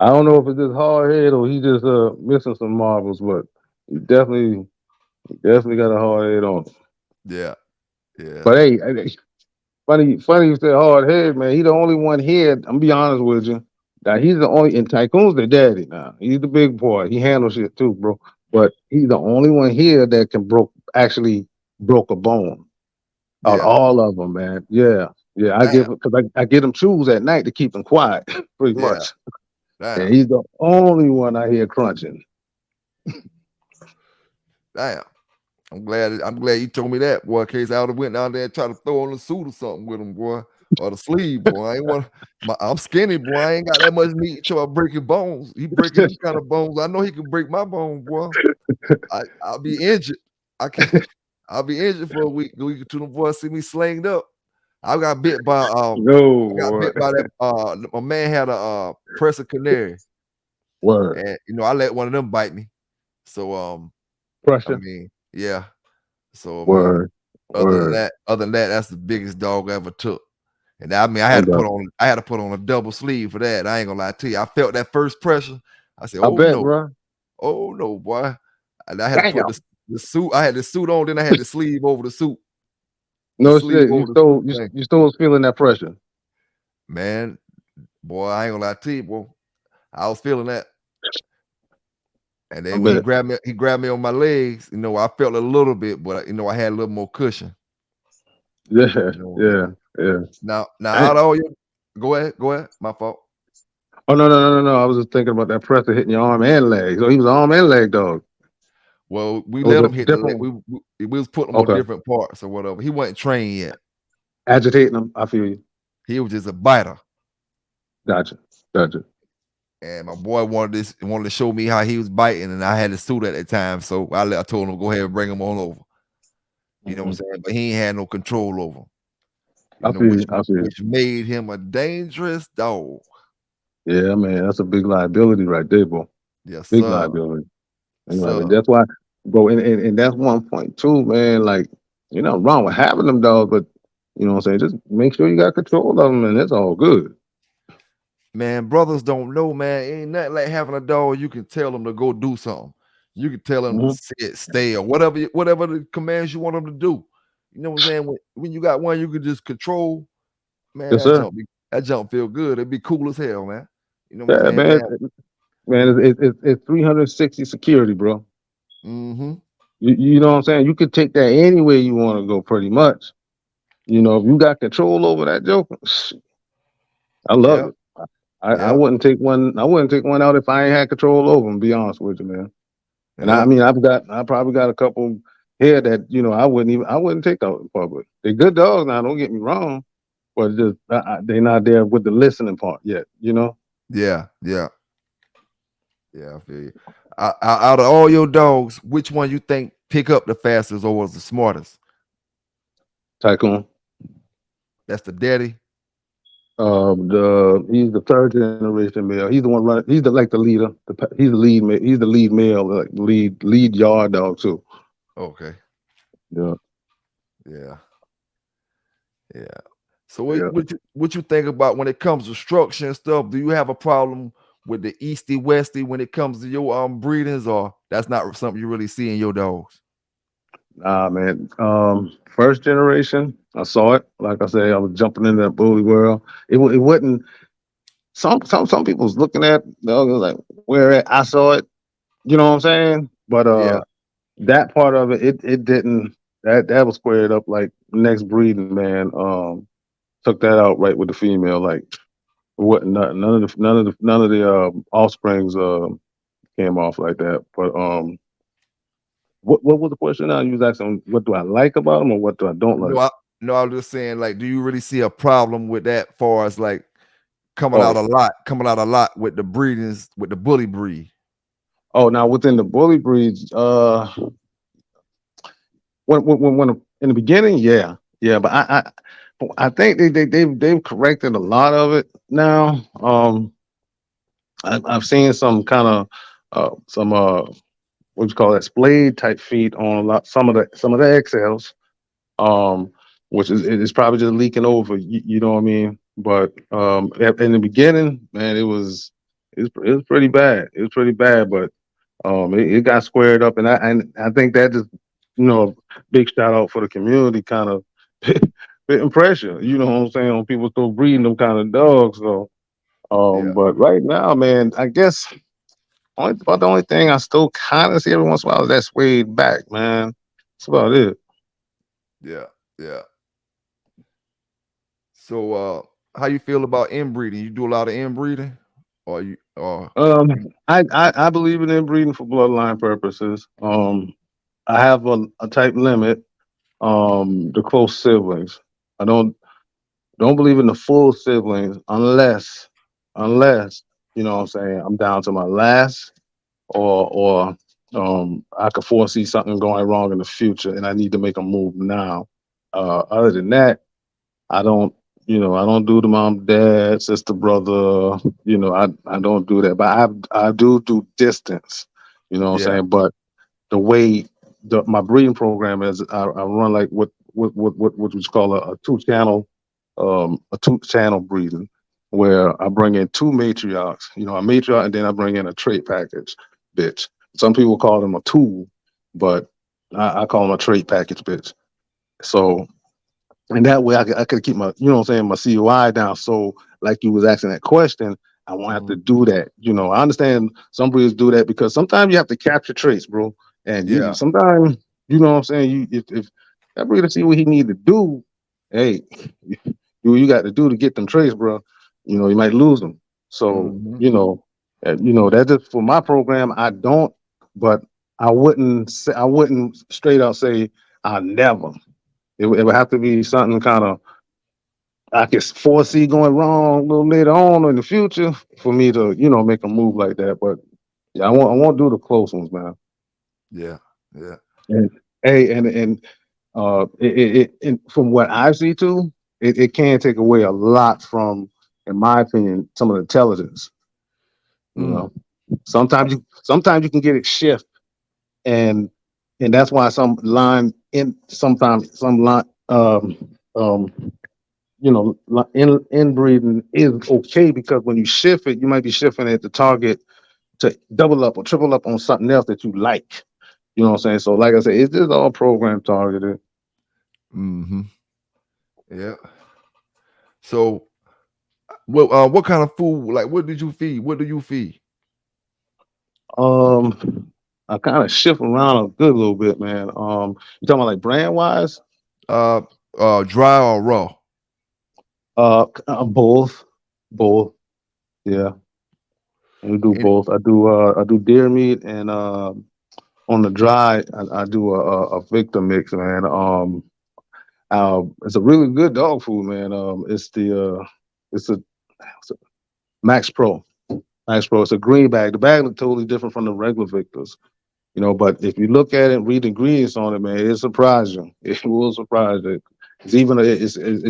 I don't know if it's just hard head or he just missing some marbles, but he definitely got a hard head on him. Yeah, yeah, But hey, funny you said hard head, man. He the only one here. I'm gonna be honest with you. That he's the only in Tycoon's the daddy now. He's the big boy. He handles shit too, bro. But he's the only one here that can actually broke a bone out of yeah. all of them, man. Yeah, yeah. I Damn, give because I get him chews at night to keep him quiet, pretty yeah, much. And damn, he's the only one I hear crunching. damn. I'm glad you told me that, boy. In case I would have went down there and tried to throw on the suit or something with him, boy, or the sleeve, boy. I ain't want. I'm skinny, boy. I ain't got that much meat. Try breaking bones. He breaking them kind of bones. I know he can break my bone, boy. I'll be injured. I can. I'll be injured for a week or two. The boys see me slinged up. I got bit by No, I got boy. bit by that. My man had a pressure canary, Word. and I let one of them bite me. So I Pressure. mean, yeah. So I mean, Word. Word. other than that, that's the biggest dog I ever took. And I mean, Okay. I had to put on a double sleeve for that. I ain't gonna lie to you. I felt that first pressure. I said, I bet, bro. oh no, boy. And I had to put Damn. the suit. I had the suit on, then I had the sleeve over the suit. The No sleeve shit. You over the still suit you, thing. you still was feeling that pressure. Man, boy, I ain't gonna lie to you, boy. I was feeling that. And I then when bet. he grabbed me on my legs, I felt a little bit, but I had a little more cushion. Yeah, Yeah. yeah, yeah. Now Damn. out of all your go ahead. My fault. Oh no. I was just thinking about that pressure hitting your arm and leg. So he was arm and leg dog. Well, we It was let a him hit the leg. different. We was putting him on Okay. different parts or whatever. He wasn't trained yet. Agitating them. I feel you. He was just a biter. Gotcha. Gotcha. And my boy wanted to show me how he was biting, and I had the suit at that time. So I told him to go ahead and bring him on over. You know what I'm Mhm. saying? But he ain't had no control over him. I feel Which you. I feel you. which made him a dangerous dog. Yeah, man. That's a big liability right there, bro. Yes, Big sir. liability. Yes, sir. That's why, bro. And that's one point too, man. Like, wrong with having them dogs, but You know what I'm saying? Just make sure you got control of them, and it's all good. Man, brothers don't know, man. Ain't nothing like having a dog. You can tell them to go do something. You can tell them to Mhm. sit, stay, or whatever, whatever the commands you want them to do. You know what I'm saying? When you got one, you can just control. Man, Yes, sir. that jump feel good. It'd be cool as hell, man. You know what I'm Yeah, saying? man. Damn. Man, it's 360 security, bro. Mm-hmm. You know what I'm saying? You could take that anywhere you want to go, pretty much. You know, if you got control over that joker, I love Yep. it. I Yep. wouldn't take one. I wouldn't take one out if I ain't had control over them. Be honest with you, man. And I Yep. mean, I probably got a couple here that I wouldn't take out in public. They're good dogs now. Don't get me wrong, but just they're not there with the listening part yet. You know, Yeah. Yeah. Yeah. I feel you. Out of all your dogs, which one you think pick up the fastest or was the smartest? Tycoon. That's the daddy. The he's the third generation male. He's the one running. He's the like the leader. He's the lead. He's the lead male, like lead yard dog too. Okay. Yeah, Yeah. Yeah. So yeah. what you think about when it comes to structure and stuff? Do you have a problem with the easty westy when it comes to your breedings, or that's not something you really see in your dogs? Nah, man. First generation. I saw it. Like I say, I was jumping into that bully world. It wasn't. Some people was looking at the other like where at. I saw it. You know what I'm saying? But Yeah. that part of it didn't. That was squared up like next breeding, man. Took that out right with the female. Like what? None of the offsprings came off like that. But what was the question now? You was asking what do I like about them or what do I don't No, like? I was just saying, like, do you really see a problem with that far as like Oh, coming out a lot with the breedings with the bully breed? oh, now within the bully breeds, when in the beginning, yeah, yeah, but I think they've corrected a lot of it now. I've seen some kind of some what you call that splayed type feet on a lot some of the XLs, um, which is probably just leaking over. You know what I mean? But in the beginning, man, it was pretty bad. It was pretty bad, but it got squared up, and I think that just big shout out for the community, kind of putting pressure. You know what I'm saying on people still breeding them kind of dogs. So, Yeah, but right now, man, I guess the only thing I still kind of see every once in a while is that suede back, man. That's about it. yeah, yeah. So how you feel about inbreeding? You do a lot of inbreeding? Or you or Um, you I believe in inbreeding for bloodline purposes. I have a type limit. The close siblings. I don't believe in the full siblings unless you know what I'm saying I'm down to my last or I could foresee something going wrong in the future and I need to make a move now. Other than that, I don't I don't do the mom, dad, sister, brother. I don't do that. But I do distance. You know what I'm yeah, saying? But the way my breeding program is, I run like what you call a two channel breeding, where I bring in two matriarchs, a matriarch, and then I bring in a trait package, bitch. Some people call them a tool, but I call them a trait package, bitch. So and that way I could keep my what I'm saying, my COI down. So like you was asking that question, I won't have to mhm, do that. I understand some breeders do that because sometimes you have to capture traits, bro. And you yeah, sometimes what I'm saying, if that breeder see what he need to do, hey, do what you got to do to get them traits, bro. You might lose them. So mhm, that's just for my program. I don't, but I wouldn't straight out say I never. It would have to be something kind of I could foresee going wrong a little later on in the future for me to, make a move like that. But yeah, I won't do the close ones, man. yeah, yeah, And hey, and and from what I see too, it can take away a lot from, in my opinion, some of the intelligence. You mm, know, sometimes you can get it shift, and that's why some line in sometimes some line um, inbreeding is okay because when you shift it, you might be shifting it to target to double up or triple up on something else that you like. You know what I'm saying? So, like I said, it's just all program targeted. Mm-hmm. Yeah. So what kind of food? Like, what did you feed? What do you feed? I kind of shift around a good little bit, man. You talking about like brand wise? Uh, dry or raw? Both, both. Yeah, we do Any, both. I do deer meat and on the dry, I do a Victor mix, man. It's a really good dog food, man. It's a Max Pro. Max Pro. It's a green bag. The bag looks totally different from the regular Victors, But if you look at it, read the ingredients on it, man, it surprise you. It will surprise you. It's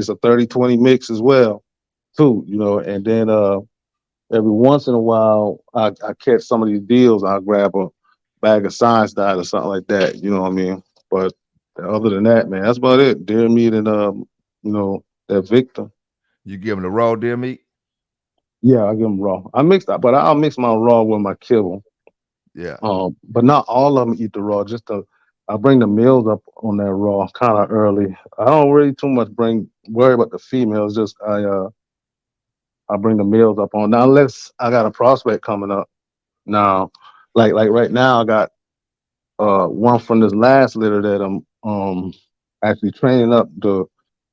a 30-20 mix as well, too. And then every once in a while, I catch some of these deals. I'll grab a bag of science diet or something like that. You know what I mean? But other than that, man, that's about it. Deer meat and that Victor. you give them the raw deer meat? Yeah, I give them raw. But I'll mix my raw with my kibble. Yeah. But not all of them eat the raw. I bring the males up on that raw kind of early. I don't really too much worry about the females. Just I bring the males up on now unless I got a prospect coming up. Now, like right now, I got one from this last litter that I'm actually training up to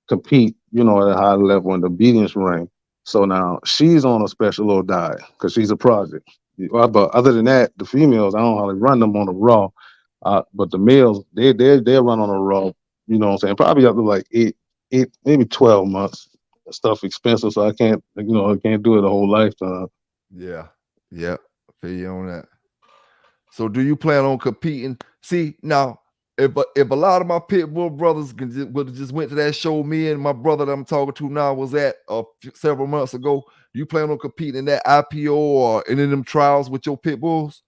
compete, at a high level in the obedience ring. So now she's on a special little diet because she's a project. But other than that, the females, I don't hardly run them on the raw. But the males, they run on a raw. You know what I'm saying? Probably up to like eight, maybe 12 months. Stuff expensive, so I can't do it a whole lifetime. Yeah. Yeah. Feel you on that. So do you plan on competing? See, now, if a lot of my pit bull brothers would have just went to that show me and my brother that I'm talking to now was at several months ago, you plan on competing in that IPO or any of them trials with your pit bulls?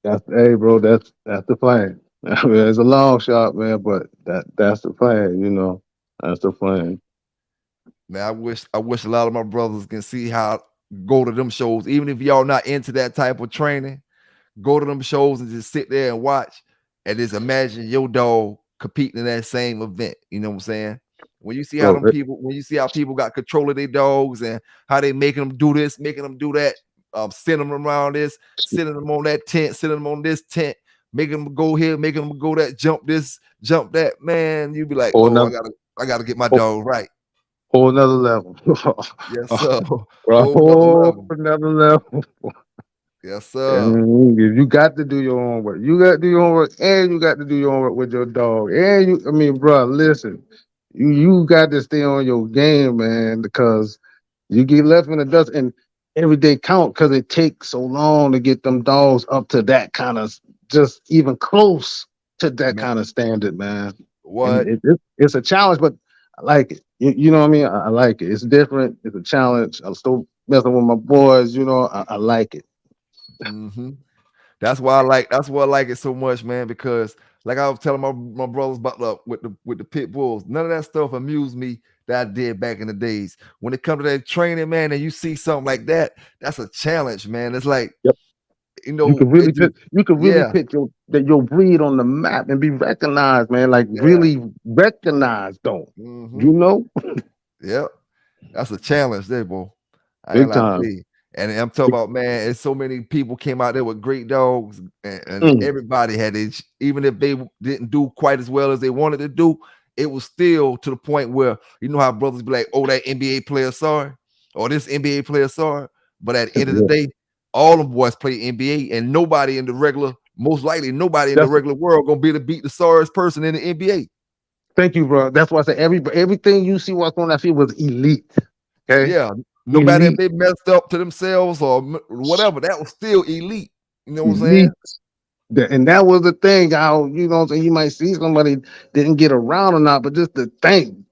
Hey, bro, that's the plan. I mean, it's a long shot, man, but that's the plan. That's the plan. Man, I wish a lot of my brothers can see how go to them shows, even if y'all not into that type of training. Go to them shows and just sit there and watch and just imagine your dog competing in that same event. You know what I'm saying? Bro, When you see how people got control of their dogs and how they making them do this, making them do that, sending them around this, sending them on that tent, sending them on this tent, making them go here, making them go that, jump this, jump that. Man, you be like, whole oh, nother, I gotta get my whole, dog right. whole nother level. Yes, sir. Bro, Whole nother whole level. another level. Yes, sir. And you got to do your own work. You got to do your own work, and you got to do your own work with your dog. I mean, bro, listen, you got to stay on your game, man, because you get left in the dust, and every day count because it takes so long to get them dogs up to that kind of, just even close to that Man, kind of standard, man. And what? it's a challenge, but I like it. You know what I mean? I like it. It's different. It's a challenge. I'm still messing with my boys. I like it. Mm-hmm. That's why I like it so much, man, because like I was telling my brothers about with the pit bulls, none of that stuff amused me that I did back in the days. When it comes to that training, man, and you see something like that, that's a challenge, man. It's like, it just You could really yeah, put your breed on the map and be recognized, man. Like yeah. really recognized, though. Mm-hmm. You know, Yep. That's a challenge there, boy. I ain't big like to time. tell you. And I'm talking about, man, it's so many people came out there with great dogs, and Mm, everybody had it. Even if they didn't do quite as well as they wanted to do, it was still to the point where you know how brothers be like, "Oh, that NBA player sorry," or "This NBA player sorry." But at the end of the yeah. day, all them boys play NBA, and nobody in the regular, most likely nobody in the That's regular world gonna be able to beat the sorriest person in the NBA. Thank you, bro. That's why I said everything you see what's on that field was elite. Okay, Yeah, no matter if elite, they messed up to themselves or whatever, that was still elite. You know what I'm saying? elite. And that was the thing. How what I'm saying? You might see somebody didn't get around or not, but just the thing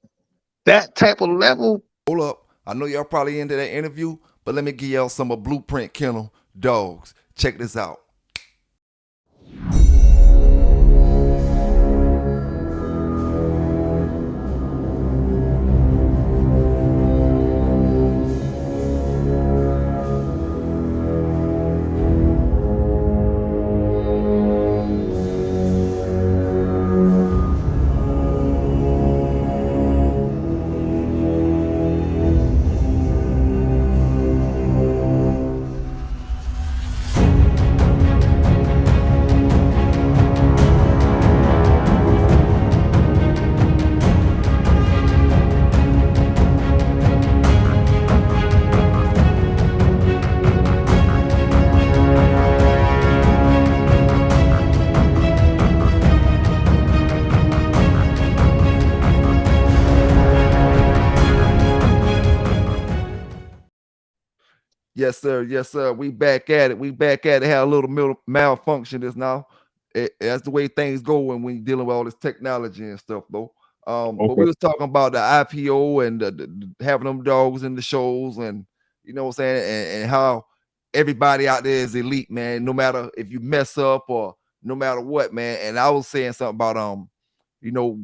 that type of level. Hold up. I know y'all probably into that interview, but let me give y'all some of Blu Print Kennel dogs. Check this out. Yes, sir. Yes, sir. We back at it. We back at it. Had a little malfunction just now. That's the way things go when you're dealing with all this technology and stuff, though. But we Okay. was talking about the IPO and having them dogs in the shows, and you know what I'm saying, and how everybody out there is elite, man. No matter if you mess up or no matter what, man. And I was saying something about you know,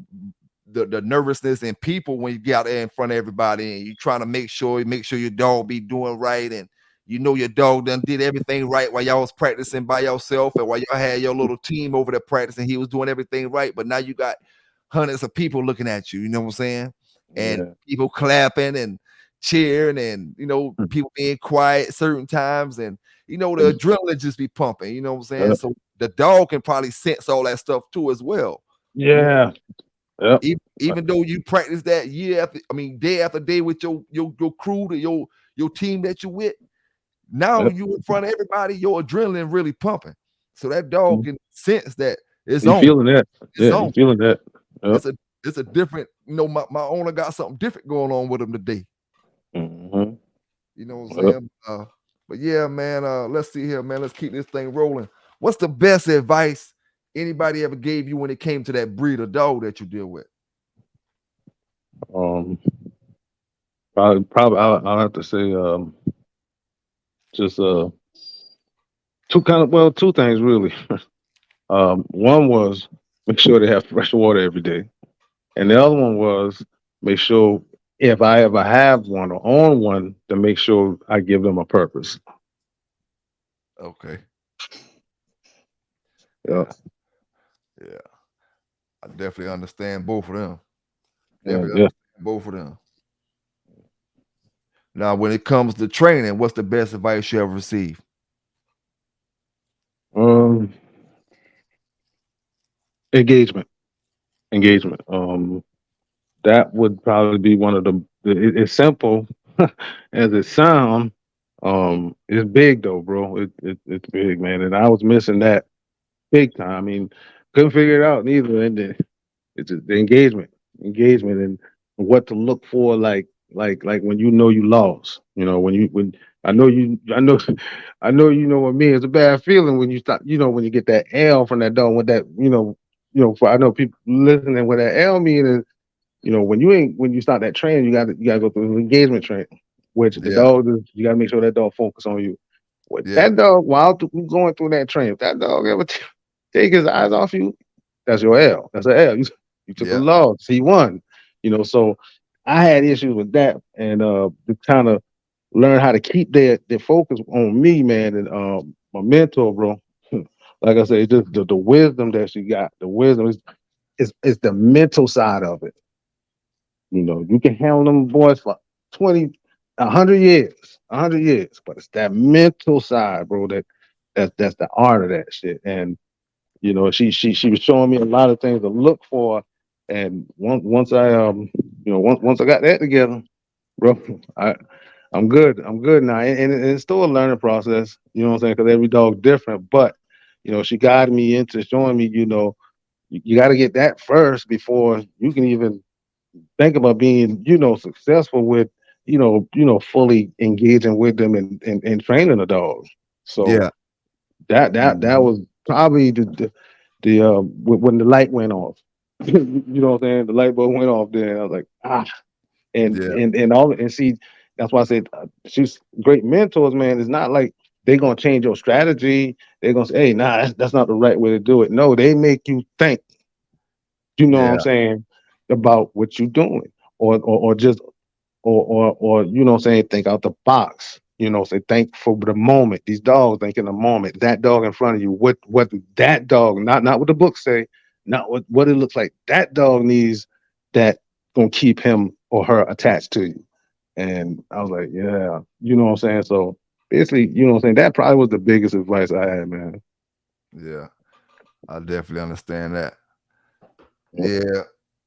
the nervousness in people when you get out there in front of everybody and you trying to make sure your dog be doing right, and you know your dog done did everything right while y'all was practicing by yourself and while y'all had your little team over there practicing, he was doing everything right. But now you got hundreds of people looking at you, you know what I'm saying? And Yeah. people clapping and cheering, and you know, Mm. people being quiet certain times, and you know, the adrenaline just be pumping, you know what I'm saying? Yep. So the dog can probably sense all that stuff too as well. You Yeah. Yep. even though you practice that year after, I mean, day after day with your crew, to your team that you with, now Yep. you in front of everybody, your adrenaline really pumping. So that dog Mhm. can sense that it's You on. feeling that? It's Yeah, you on. feeling that? Yep. It's a different, you know, my owner got something different going on with him today. Hmm. You know what I'm Yep. saying? But yeah, man, let's see here, man. Let's keep this thing rolling. What's the best advice anybody ever gave you when it came to that breed of dog that you deal with? Um, probably, I'll have to say, just two things really. One was make sure they have fresh water every day, and the other one was make sure if I ever have one or own one, to make sure I give them a purpose. Okay. Yeah, Yeah. Yeah. I definitely understand both of them. and Definitely yeah. understand both of them. Now, when it comes to training, what's the best advice you ever received? Um, engagement, engagement. That would probably be one of the. It's simple as it sounds. It's big though, bro. It's big, man. And I was missing that big time. I mean, couldn't figure it out neither. And it's just the engagement, and what to look for, like when you know you lost. You know, when I know I know you know what I mean. It's a bad feeling when you stop. You know, when you get that L from that dog. With that, for I know people listening what that L mean is. When you start that training, you gotta go through engagement training, which the Yeah. dog is. You gotta make sure that dog focus on you. With Yeah. that dog, while going through that training, if that dog ever take his eyes off you, that's your L. That's an L. You took a Yeah. loss. He won. So I had issues with that, and to kind of learn how to keep their focus on me, man. And my mentor, bro. Like I said, it's just the wisdom that she got. The wisdom is the mental side of it. You can handle them boys for 20, 100 years, 100 years, but it's that mental side, bro. That's the art of that shit. And she was showing me a lot of things to look for. And once I once I got that together, bro, I'm good. I'm good now. And it's still a learning process. You know what I'm saying? Because every dog's different. But she guided me into showing me, you got to get that first before you can even think about being, successful with, fully engaging with them and training the dog. So Yeah. that Mhm. was probably when the light went off. You know what I'm saying? The light bulb went off. Then I was like, Yeah. and all, and see, that's why I said she's great mentors, man. It's not like they're gonna change your strategy. They're gonna say, hey, nah, that's not the right way to do it. No, they make you think. You know what I'm Yeah. saying, about what you're doing, or just or you know what I'm saying, think out the box. Say think for the moment. These dogs think in the moment. That dog in front of you, what that dog, not what the book say, not what it looks like. That dog needs that gonna keep him or her attached to you. And I was like, yeah, you know what I'm saying? So basically, you know what I'm saying, that probably was the biggest advice I had, man. Yeah. I definitely understand that. Yep. Yeah,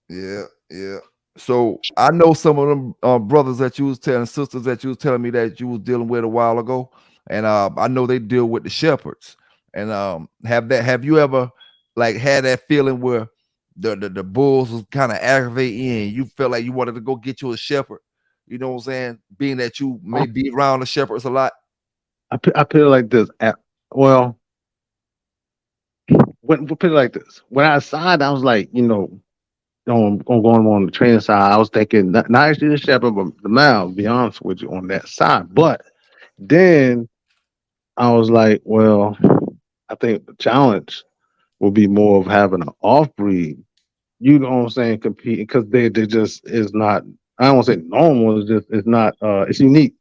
yeah, yeah. So I know some of them brothers that you was telling, sisters that you was telling me that you was dealing with a while ago, and I know they deal with the shepherds. And have you ever like had that feeling where the bulls was kind of aggravating you and you felt like you wanted to go get you a shepherd? You know what I'm saying? Being that you may be around the shepherds a lot. I put it like this. Well, put it like this. When I signed, I was like, going on the training side, I was thinking not actually the shepherd, but the male. To be honest with you, on that side, but then I was like, well, I think the challenge will be more of having an off breed. You know what I'm saying? Competing because they just is not. I don't want to say normal. It's just it's not. It's unique.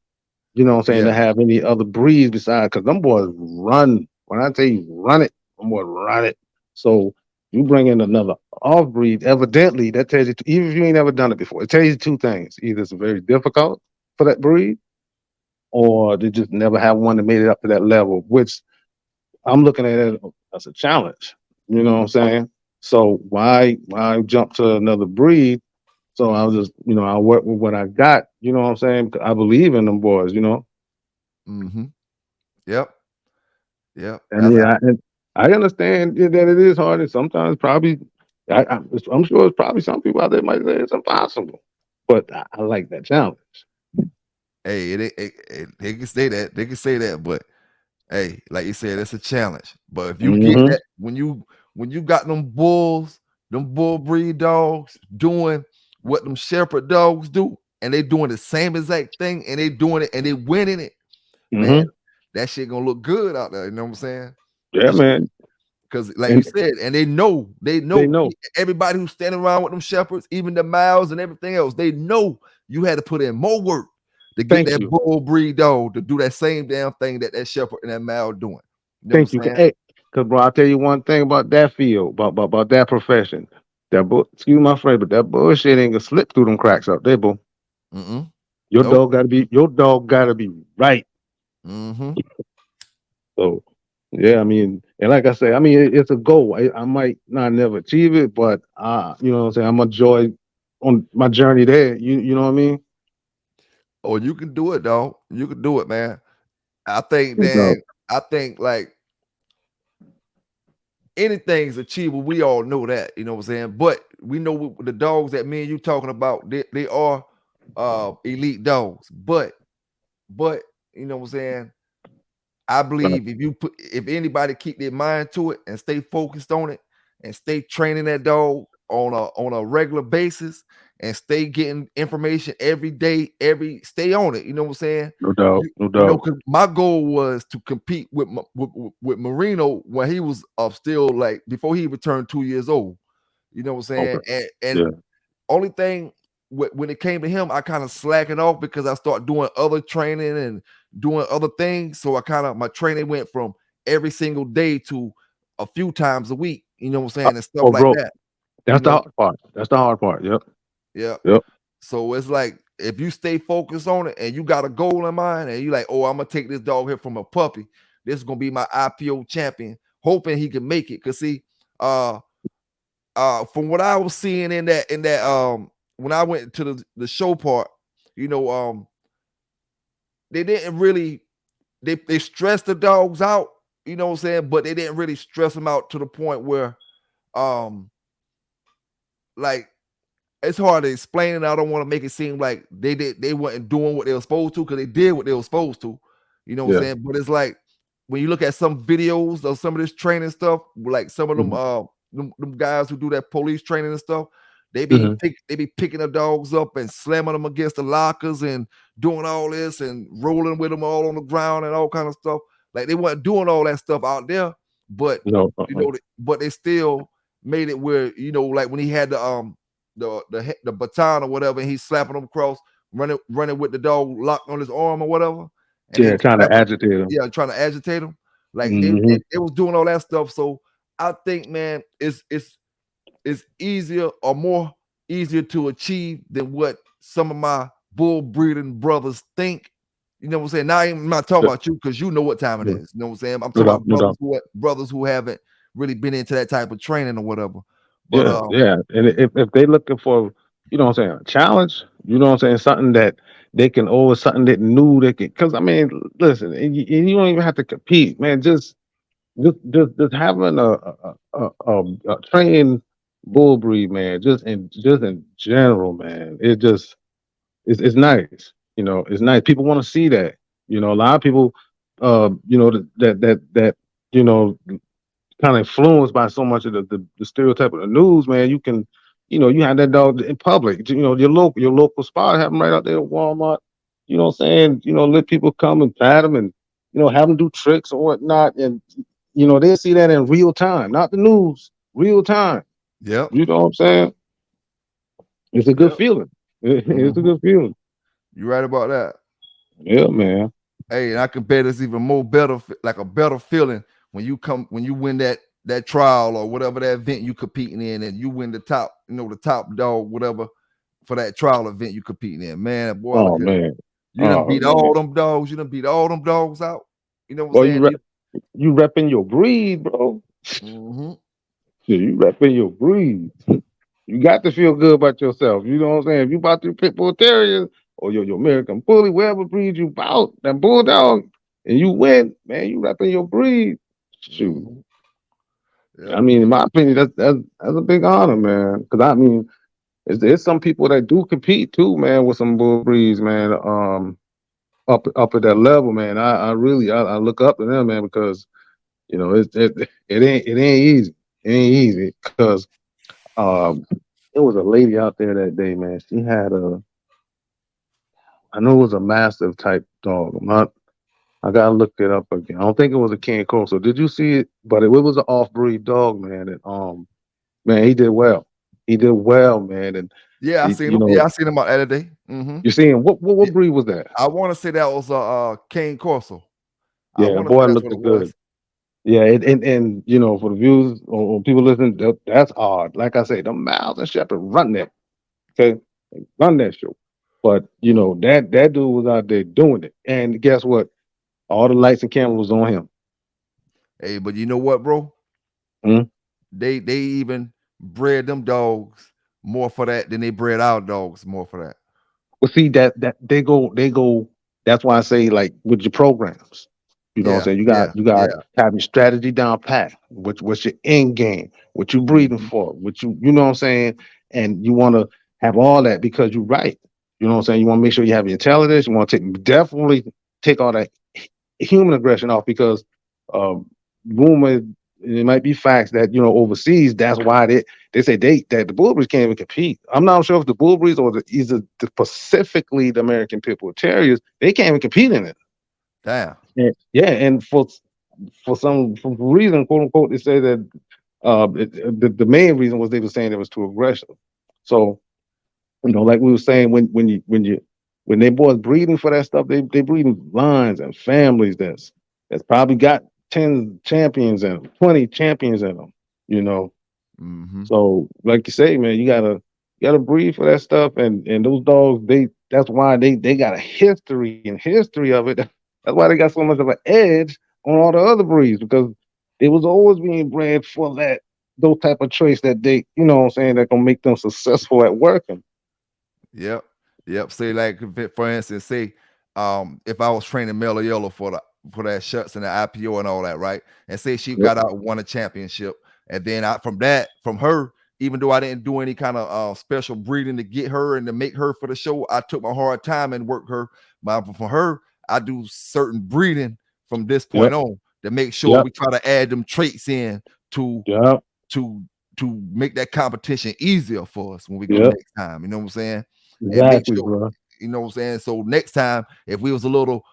You know what I'm saying? Yeah. To have any other breeds besides, because them boys run. When I tell you run it, them boys run it. So you bring in another off breed, evidently that tells you, even if you ain't ever done it before, it tells you two things: either it's very difficult for that breed, or they just never have one that made it up to that level. Which I'm looking at it as a challenge. You know what I'm saying? So why jump to another breed? So I was just, I work with what I got. You know what I'm saying? I believe in them boys. Mm-hmm. Yep. Yep. I mean, I understand that it is hard, and sometimes probably, I'm sure it's probably some people out there might say it's impossible, but I like that challenge. Hey, they can say that. They can say that, but hey, like you said, it's a challenge. But if you get Hmm. that, when you got them bull breed dogs doing what them shepherd dogs do, and they doing the same exact thing, and they doing it and they winning it, man, Hmm. that shit gonna look good out there. You know what I'm saying? Yeah, man, Because like you and said, and they they know know. everybody who's standing around with them shepherds, even the miles and everything else, they know you had to put in more work to get Thank that you, bull breed dog to do that same damn thing that shepherd and that mile doing. You know what thank I'm you. saying? Hey, because bro, I'll tell you one thing about that field, about that profession. Excuse my phrase, but that bullshit ain't gonna slip through them cracks up there, bro. Mm-mm. Your Nope. dog gotta be right. Mm-hmm. So, yeah, I mean, and like I say, I mean, it's a goal. I might not never achieve it, but you know what I'm saying. I'm a joy on my journey there. You know what I mean? Oh, you can do it, dog. You can do it, man. I think, No Dan. doubt. I think like anything's achievable. We all know that, you know what I'm saying? But we know the dogs that me and you talking about, they are elite dogs. But you know what I'm saying? I Right. believe if anybody keep their mind to it and stay focused on it and stay training that dog on a regular basis and stay getting information every day, stay on it. You know what I'm saying? No doubt. You, No you know, doubt. because my goal was to compete with Marino when he was still like before he even turned 2 years old. You know what I'm saying? Okay. And Yeah. only thing when it came to him, I kind of slackened off because I started doing other training and doing other things. So I kind of my training went from every single day to a few times a week. You know what I'm saying, and stuff Oh, like bro, that. You that's the know, hard part. That's the hard part. Yep. yeah. Yep. So it's like if you stay focused on it and you got a goal in mind, and you like, oh, I'm gonna take this dog here from a puppy. This is gonna be my IPO champion, hoping he can make it. Cause see, uh, from what I was seeing in that when I went to the show part, you know, they didn't really they stressed the dogs out, you know what I'm saying, but they didn't really stress them out to the point where um like it's hard to explain it. I don't want to make it seem like they weren't doing what they were supposed to because they did what they were supposed to. You know what I'm Yeah. saying? But it's like when you look at some videos of some of this training stuff, like some of them Hmm. them guys who do that police training and stuff, Hmm. they be picking the dogs up and slamming them against the lockers and doing all this and rolling with them all on the ground and all kind of stuff. Like they weren't doing all that stuff out there, but No. you know, but they still made it where like when he had the baton or whatever, and he's slapping them across, running with the dog locked on his arm or whatever, and he Yeah. was Trying to slapping, agitate them. yeah, trying to agitate him. Like Hmm. they was doing all that stuff. So I think, man, it's easier or more easier to achieve than what some of my bull breeding brothers think. You know what I'm saying? Now I'm not talking Yeah. about you because you know what time it Yeah. is. You know what I'm saying? I'm No talking doubt. about No doubt. brothers who haven't really been into that type of training or whatever. But Yeah. Yeah. And if they looking for, what I'm saying, a challenge, you know what I'm saying, something that they can always, something that new they can, because I mean, listen, and you don't even have to compete, man. Just having a trained bull breed, man, just in general, man, it's nice. It's nice. People want to see that. A lot of people. you know, that you know, kind of influenced by so much of the stereotype of the news, man. You can, you know, you have that dog in public. You know, your local spot, have them right out there at Walmart. You know what I'm saying? You know, let people come and pat them and have them do tricks or whatnot, and they'll see that in real time, not the news, real time. Yep. You know what I'm saying? It's a good Yep. feeling. It's a Hmm. good feeling. You right about that. Yeah, man. Hey, and I can bet it's even more better, like a better feeling when you win that trial or whatever that event you competing in, and you win the top, the top dog, whatever, for that trial event you competing in. Man, boy, Oh look here. man. You done Oh beat man. all them dogs. You done beat all them dogs out. You know what I'm Well, saying? you repping your breed, bro. Mm-hmm. Yeah, you repping your breed. You got to feel good about yourself. You know what I'm saying? If you about to pit bull terrier or your American bully, whatever breed you bout, that bulldog, and you win, man, you repping your breed. Shoot. Mm-hmm. I Yep. mean, in my opinion, that's a big honor, man. Because I mean, there's some people that do compete too, man, with some bull breeds, man. Up at that level, man. I really I look up to them, man, because it ain't easy. It ain't easy because um there was a lady out there that day, man. She had I know it was a mastiff type dog. I gotta look it up again. I don't think it was a King Corso. Did you see it? But it was an off breed dog, man. And man, he did well. He did well, man. And Yeah, I seen you him. Yeah, know, I seen him out the other day. Mm-hmm. you're seeing what breed was that? I want to say that was a Cane Corso. I Yeah, want to say boy, that's looked what it good. was. Yeah, and for the views or people listening, that's odd. Like I say, the Miles and Shepherd run that. Okay, they run that show. But that dude was out there doing it, and guess what? All the lights and cameras was on him. Hey, but you know what, bro? Mhm. They even bred them dogs more for that than they bred our dogs more for that. Well, see that they go. That's why I say like with your programs, you know what I'm Yeah, saying. You got yeah, you got yeah. to have your strategy down pat. What's your end game? What you breathing Hmm. for? What you know what I'm saying? And you want to have all that because you're right. You know what I'm saying. You want to make sure you have your intelligence. You want to definitely take all that human aggression off because um, rumor it might be facts that overseas that's why they say that the Bull Breeds can't even compete. I'm not sure if the Bull Breeds or specifically the American Pit Bull Terriers they can't even compete in it. Damn. Yeah, and for some reason, quote unquote, they say that the main reason was they were saying it was too aggressive. So like we were saying, when they boys breeding for that stuff, they breeding lines and families that's probably got 10 champions in them, 20 champions in them, you know. Hmm. So like you say, man, you gotta breed for that stuff, and those dogs, that's why they got a history of it. That's why they got so much of an edge on all the other breeds because they was always being bred for those type of traits that they, what I'm saying, that gonna make them successful at working. Yep. Yep. Say like for instance, say if I was training Mellow Yellow for that shuts and the IPO and all that, right? And say she Yep. got out and won a championship. And then from her, even though I didn't do any kind of special breeding to get her and to make her for the show, I took my hard time and worked her. But for her, I do certain breeding from this point Yep. on to make sure Yep. we try to add them traits in to Yep. to to make that competition easier for us when we go Yep. next time. You know what I'm saying? And make Exactly, sure, bro. you know what I'm saying? So next time, if we was a little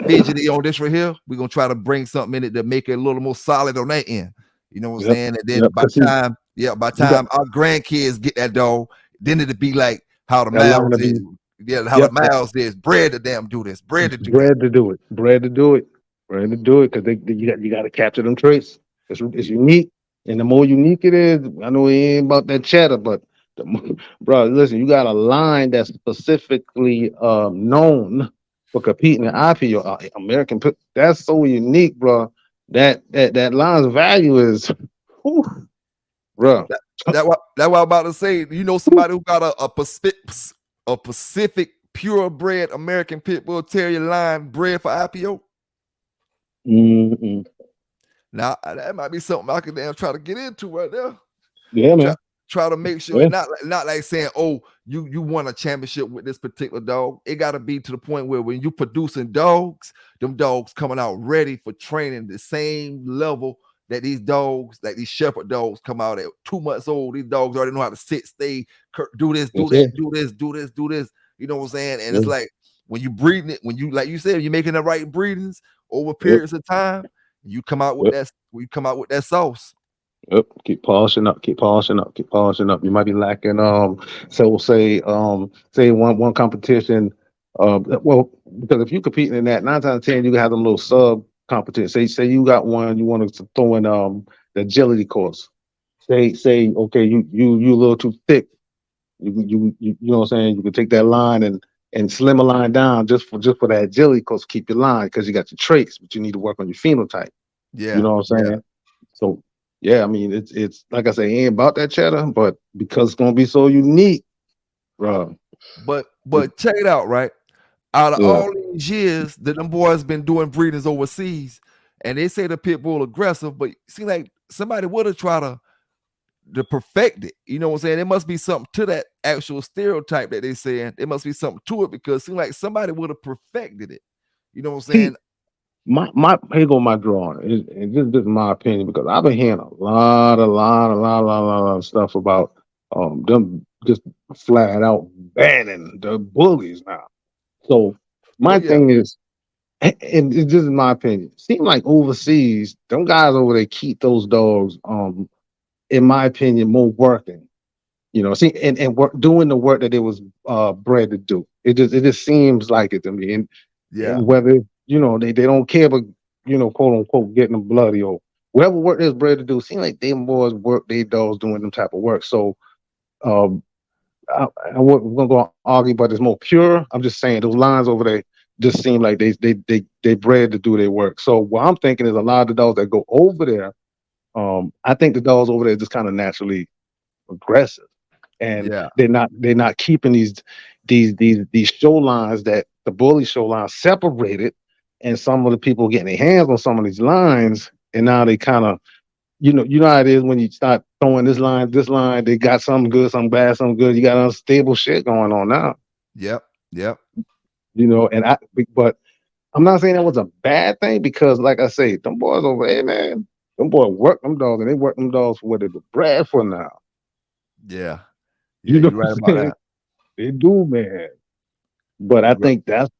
fidgety on this right here, we're gonna try to bring something in it to make it a little more solid on that end. You know what I'm Yep. saying? And then Yep. Cause see, by you got time our grandkids get that dog, then it'll be like how the that line Miles to is. be. Yeah, how the Yep. Miles is bred to them do this, bred to do that. Bred to do it. Bred to do it. Bred to do it because you got to capture them traits. It's unique, and the more unique it is, I know it ain't about that cheddar, but bro, listen, you got a line that's specifically known for competing in IPO American. That's so unique, bro. That line's value is, whew, bro. That what I'm about to say. You know somebody who got a Pacific purebred American Pit Bull Terrier line bred for IPO? Mm-mm. Now that might be something I could damn try to get into right there. Yeah, Try man. Try to make sure, Yeah, and not like saying, "Oh, you won a championship with this particular dog." It got to be to the point where when you producing dogs, them dogs coming out ready for training the same level that these dogs, like these shepherd dogs, come out at 2 months old. These dogs already know how to sit, stay, do this, do that's that, it. do this, do this, do this. You know what I'm saying? And it's Yeah. like when you breeding it, when you like you said, you're making the right breedings over Yep. periods of time, you come out with Yep. that. You come out with that sauce. Yep. Keep polishing up. Keep polishing up. Keep polishing up. You might be lacking. So say one competition. Well, because if you're competing in that, 9 times out of 10, you can have them little sub competition. Say you got one. You want to throw in the agility course. Say okay, you a little too thick. You know what I'm saying? You can take that line and slim a line down just for that agility course. Keep your line because you got your traits, but you need to work on your phenotype. You Yeah, know what I'm yeah. saying? So yeah, I mean it's like I say, it ain't about that cheddar, but because it's gonna be so unique, bro. But check it out, right? Out of Yeah. all these years that them boys been doing breedings overseas, and they say the pit bull aggressive, but it seem like somebody would have tried to perfect it. You know what I'm saying? There must be something to that actual stereotype that they saying. There must be something to it because it seems like somebody would have perfected it. You know what I'm saying? See, my here go my drawing. And this is my opinion because I've been hearing a lot of stuff about them just flat out banning the bullies now. So Oh my yeah, thing is, and this is my opinion. Seem like overseas, them guys over there keep those dogs, in my opinion, more working. See, and work doing the work that it was bred to do. It just seems like it to me. And yeah, whether they don't care, but quote unquote getting them bloody or whatever work they're bred to do, seem like them boys work they dogs doing them type of work. So um we're gonna go argue, but it's more pure. I'm just saying those lines over there just seem like they bred to do their work. So what I'm thinking is a lot of the dogs that go over there, I think the dogs over there just kind of naturally aggressive, and yeah, they're not keeping these show lines that the bully show lines separated, and some of the people getting their hands on some of these lines, and now they kind of you know how it is when you start throwing this line, they got something good, something bad, something good. You got unstable shit going on now, yep, yep, and but I'm not saying that was a bad thing because, like I say, them boys over there, man, them boys work them dogs, and they work them dogs for what they were bred for now. yeah, yeah. You know You're what right I'm about saying? that. They do, man. But I You right. think that's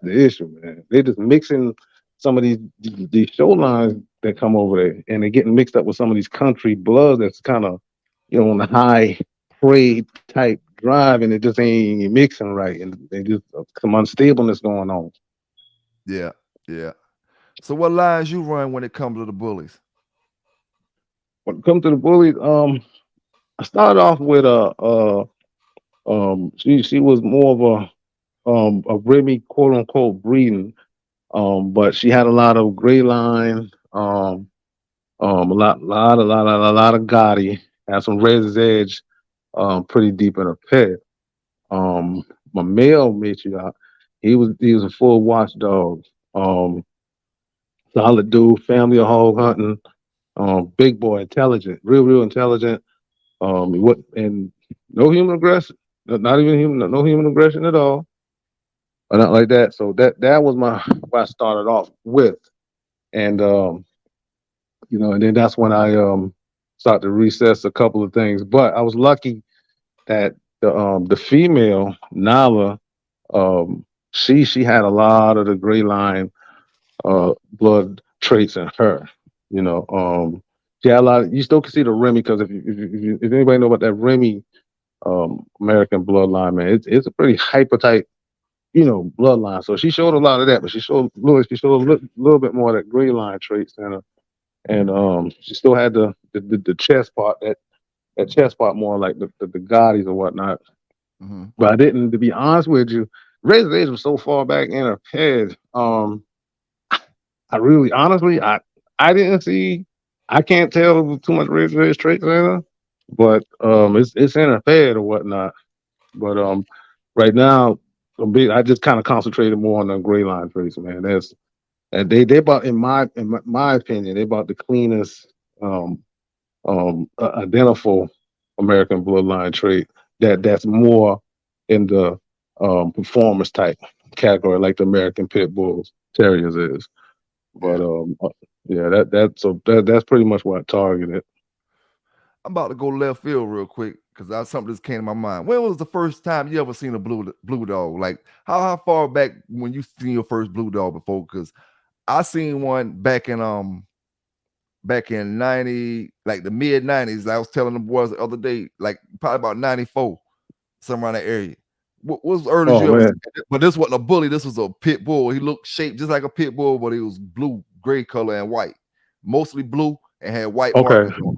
the issue, man. They're just mixing some of these show lines that come over there, and they're getting mixed up with some of these country blood that's kind of on the high grade type drive, and it just ain't mixing right, and they just some unstableness going on. Yeah, yeah. So what lines you run when it comes to the bullies? When it comes to the bullies, I started off with she was more of a Remy quote unquote breeding, but she had a lot of gray line, a lot of Gotti, had some Razor's Edge, pretty deep in her pet. Um, my male matriarch, he was a full watchdog, um, solid dude, family of hog hunting, big boy, intelligent, real intelligent. What and no human aggression, not even human, no human aggression at all, or not like that. So that was what I started off with, and and then that's when I started to recess a couple of things. But I was lucky that the female Nala, um, she had a lot of the gray line blood traits in her. She had a lot. You still can see the Remy because if anybody know about that Remy American bloodline, man, it's a pretty hyper type bloodline. So she showed a lot of that, but she showed a little bit more of that gray line traits in her, and she still had the chest part that chest part more like the Gaudis or whatnot. Hmm. But I didn't, to be honest with you, Razor's Edge was so far back in her head. I really, honestly, I didn't see. I can't tell too much Razor's Edge traits in her, but it's in her head or whatnot. But right now, I just kind of concentrated more on the gray line traits, man. And they about in my opinion, they about the cleanest identifiable. American bloodline trait that's more in the performance type category, like the American Pit Bulls Terriers is. But Yeah. yeah, that's pretty much what I targeted. I'm about to go left field real quick because something just came to my mind. When was the first time you ever seen a blue dog? Like how far back when you seen your first blue dog before? Because I seen one back in 90, like the mid 90s. I was telling the boys the other day, like probably about 94, somewhere around that area. What was the earliest Oh you ever seen? man, But this wasn't a bully, this was a pit bull. He looked shaped just like a pit bull, but he was blue, gray color, and white. Mostly blue and had white okay. markings on him.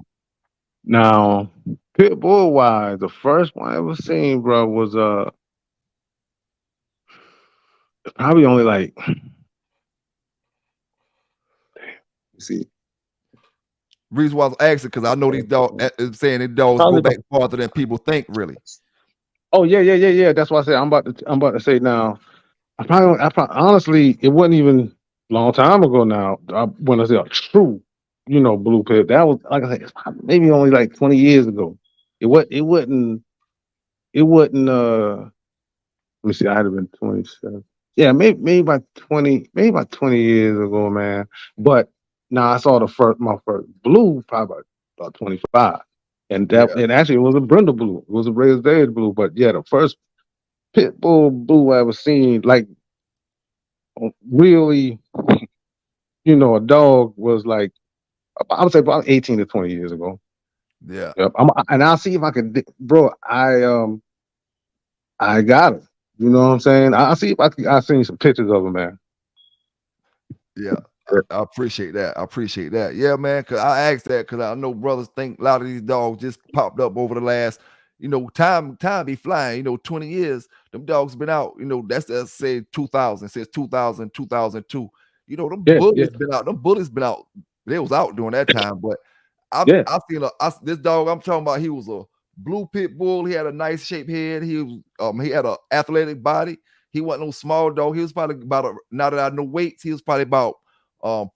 Now, pit bull wise, the first one I ever seen, bro, was probably only like, let's see, Reason why I was asking because I know these dogs saying these dogs go probably back about. farther than people think. Really, Oh yeah. That's why I said I'm about to say now. I probably honestly, it wasn't even a long time ago now. When I say a true, blue pit, that was like I said, it's probably maybe only like 20 years ago. It wasn't. Let me see. I had been 27. Yeah, maybe about 20 years ago, man. But now I saw my first blue probably about 25, yeah, and actually it was a Brindle blue. It was a raised Edge blue. But yeah, the first pit bull blue I ever seen, like really, a dog was like I would say about 18 to 20 years ago. yeah, Yep. And I'll see if I can, bro. I got it. You know what I'm saying? I'll see if I'll send you some pictures of him, man. yeah. I appreciate that. I appreciate that. Yeah, man. Cause I asked that because I know brothers think a lot of these dogs just popped up over the last, time be flying. 20 years. Them dogs been out. That's say 2000 since 2000, 2002. Them Yeah, yeah, bullies been out. Them bullies been out. They was out during that time, but yeah. I seen this dog I'm talking about. He was a blue pit bull. He had a nice shaped head. He had a athletic body. He wasn't no small dog. He was probably about now that I know weights, he was probably about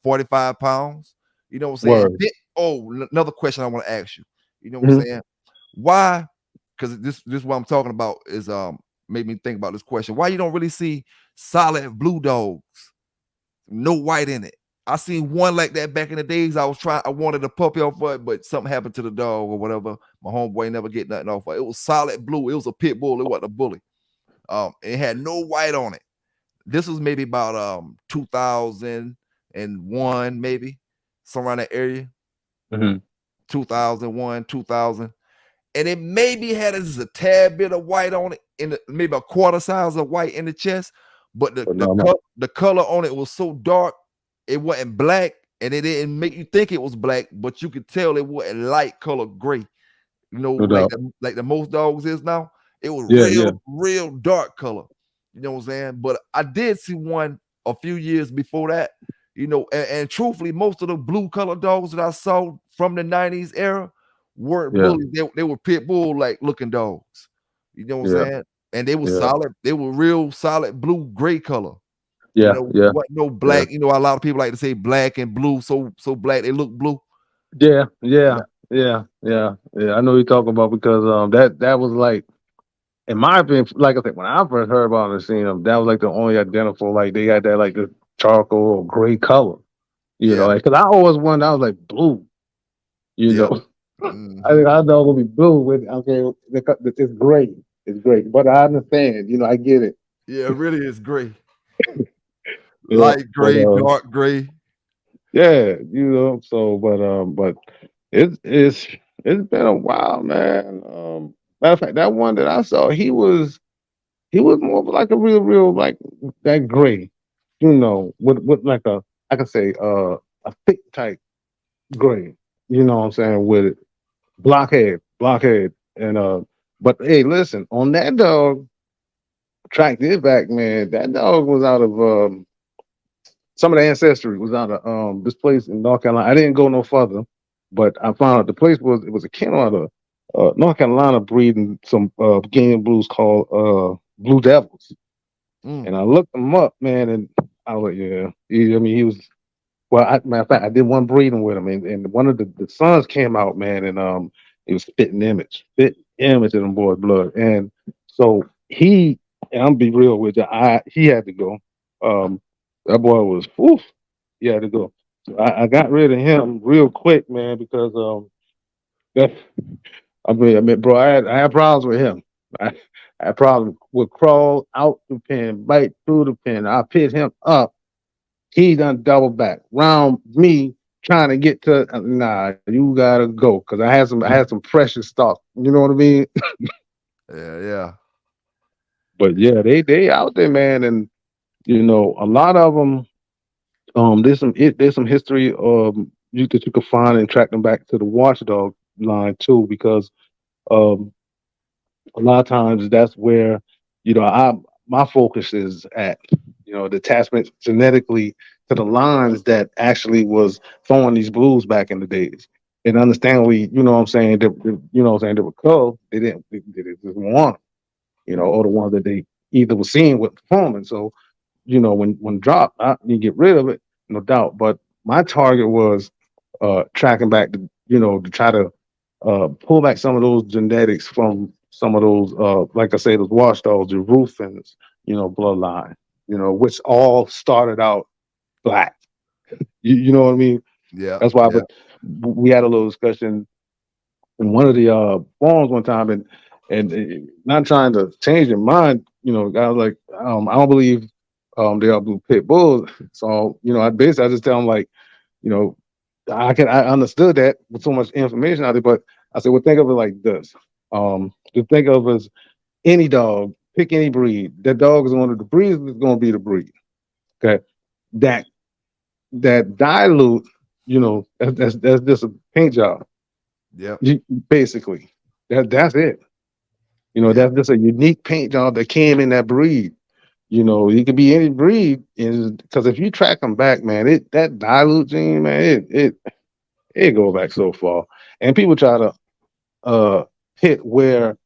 45 pounds. You know what I'm saying? Word. Another question I want to ask you. You know what I'm Hmm. saying? Why? Because this what I'm talking about is made me think about this question. Why you don't really see solid blue dogs, no white in it? I seen one like that back in the days. I wanted a puppy off of it, but something happened to the dog or whatever. My homeboy never get nothing off of it. It was solid blue. It was a pit bull. It wasn't a bully. It had no white on it. This was maybe about 2001, maybe somewhere around that area. Hmm. 2001, 2000. And it maybe had just a tad bit of white on it, maybe a quarter size of white in the chest, but But no, no. the color on it was so dark, it wasn't black, and it didn't make you think it was black, but you could tell it wasn't light color gray. No doubt. Like the most dogs is now. It was Yeah, yeah, real dark color. You know what I'm saying? But I did see one a few years before that. And truthfully, most of the blue color dogs that I saw from the 90s era weren't yeah, bullies. They were pit bull like looking dogs. You know what I'm yeah, saying? And they were yeah, solid, they were real solid blue gray color. yeah, yeah, What no yeah, black. A lot of people like to say black and blue, so black they look blue. yeah, yeah, No, yeah. I know you're talking about because that was like, in my opinion, like I said, when I first heard about it and seen them, that was like the only identical, like they had that like the charcoal or gray color, yeah, like because I always wondered, I was like blue, you yeah. know. I Hmm. think I know it'll be blue with okay, it's great, it's great, but I understand, I get it, Yeah, it really is gray. yeah, Light but gray, dark gray. yeah, so but it's been a while, man. Matter of fact, that one that I saw, he was more of like a real like that gray, with like I could say a thick type gray, you know what I'm saying, with it. Blockhead. And but hey, listen, on that dog, tracked it back, man. That dog was out of some of the ancestry was out of this place in North Carolina. I didn't go no further, but I found out the place was a kennel out of North Carolina breeding some game blues called Blue Devils. Mm, And I looked him up, man, and I was like, yeah. I mean, he was. Well, matter of fact, I did one breeding with him, and one of the sons came out, man, He was spit image of them boys' blood. And so and I'm be real with you, he had to go. Um, that boy was, oof, he had to go. So I got rid of him real quick, man, because that I mean, bro, I had problems with him. I, I had problems. Would crawl out the pen, bite through the pen. I picked him up. He done double back round me trying to get to. Nah, you gotta go because I had some precious stock. You know what I mean? Yeah, yeah, But yeah, they out there, man, and a lot of them. There's some history that you could find and track them back to the watchdog line too, because um a lot of times that's where I my focus is at, the attachment genetically to the lines that actually was throwing these blues back in the days. And understandably, you know what I'm saying, they were called, they just want 'em, or the ones that they either were seeing with performing. So, when dropped, you get rid of it, no doubt. But my target was tracking back to try to pull back some of those genetics from some of those, like I say, those watchdogs, the Rufins, bloodline, which all started out black. You know what I mean? yeah, That's why. yeah, But we had a little discussion in one of the forums one time, and not trying to change their mind. I was like, I don't believe they are blue pit bulls. So I just tell them like, you know, I understood that with so much information out there, but I said, well, think of it like this. To think of as any dog, pick any breed. That dog is one of the breeds is going to be the breed. Okay, that that dilute, that's just a paint job. yep, Basically, that's it. yeah, That's just a unique paint job that came in that breed. You could be any breed, because if you track them back, man, that dilute gene, man, it goes back so far. And people try to uh hit where,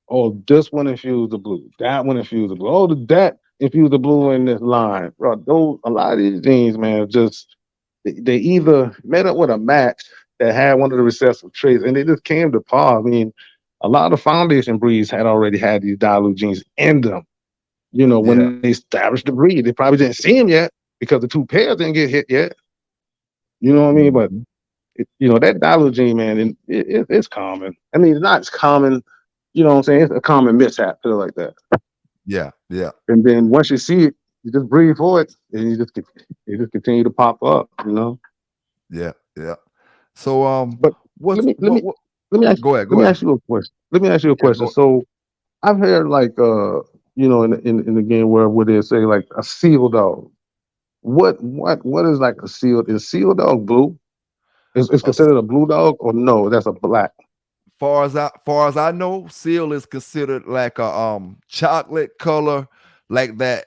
oh, this one infused the blue, that one infused the blue, oh, that infused the blue in this line. Bro, those a lot of these genes, man, just they either met up with a match that had one of the recessive traits and they just came to par. I mean, a lot of foundation breeds had already had these dilute genes in them, when yeah, they established the breed. They probably didn't see them yet because the two pairs didn't get hit yet. You know what I mean? But mhm, that dilute gene, man, and it's common. I mean, it's not as common. You know what I'm saying? It's a common mishap, put it like that. yeah, yeah, And then once you see it, you just breathe for it, and you just continue to pop up. yeah, yeah. So But let what's me let me what? let me ask Go ahead, let go me ahead. ask you a question. Let me ask you a Yeah, question. go. So I've heard like in the game where they say like a seal dog. What is like a seal? Is seal dog blue? Is Uh, considered a blue dog or no? That's a black. far as I know, seal is considered like a chocolate color, like that.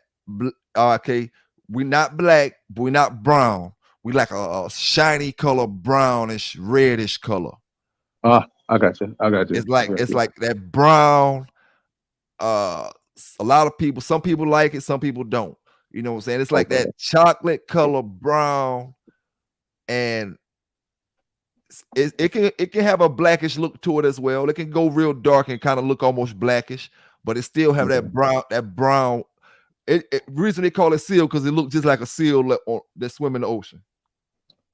Okay, we not black, but we not brown. We like a shiny color, brownish, reddish color. I got you. I got It's you. I like got it's you. like that brown. Uh, a lot of people, some people like it, some people don't. You know what I'm saying? It's like Okay. that chocolate color brown, and it can have a blackish look to it as well. It can go real dark and kind of look almost blackish, but it still have Okay. that brown. Reason they call it seal because it looks just like a seal that swim in the ocean.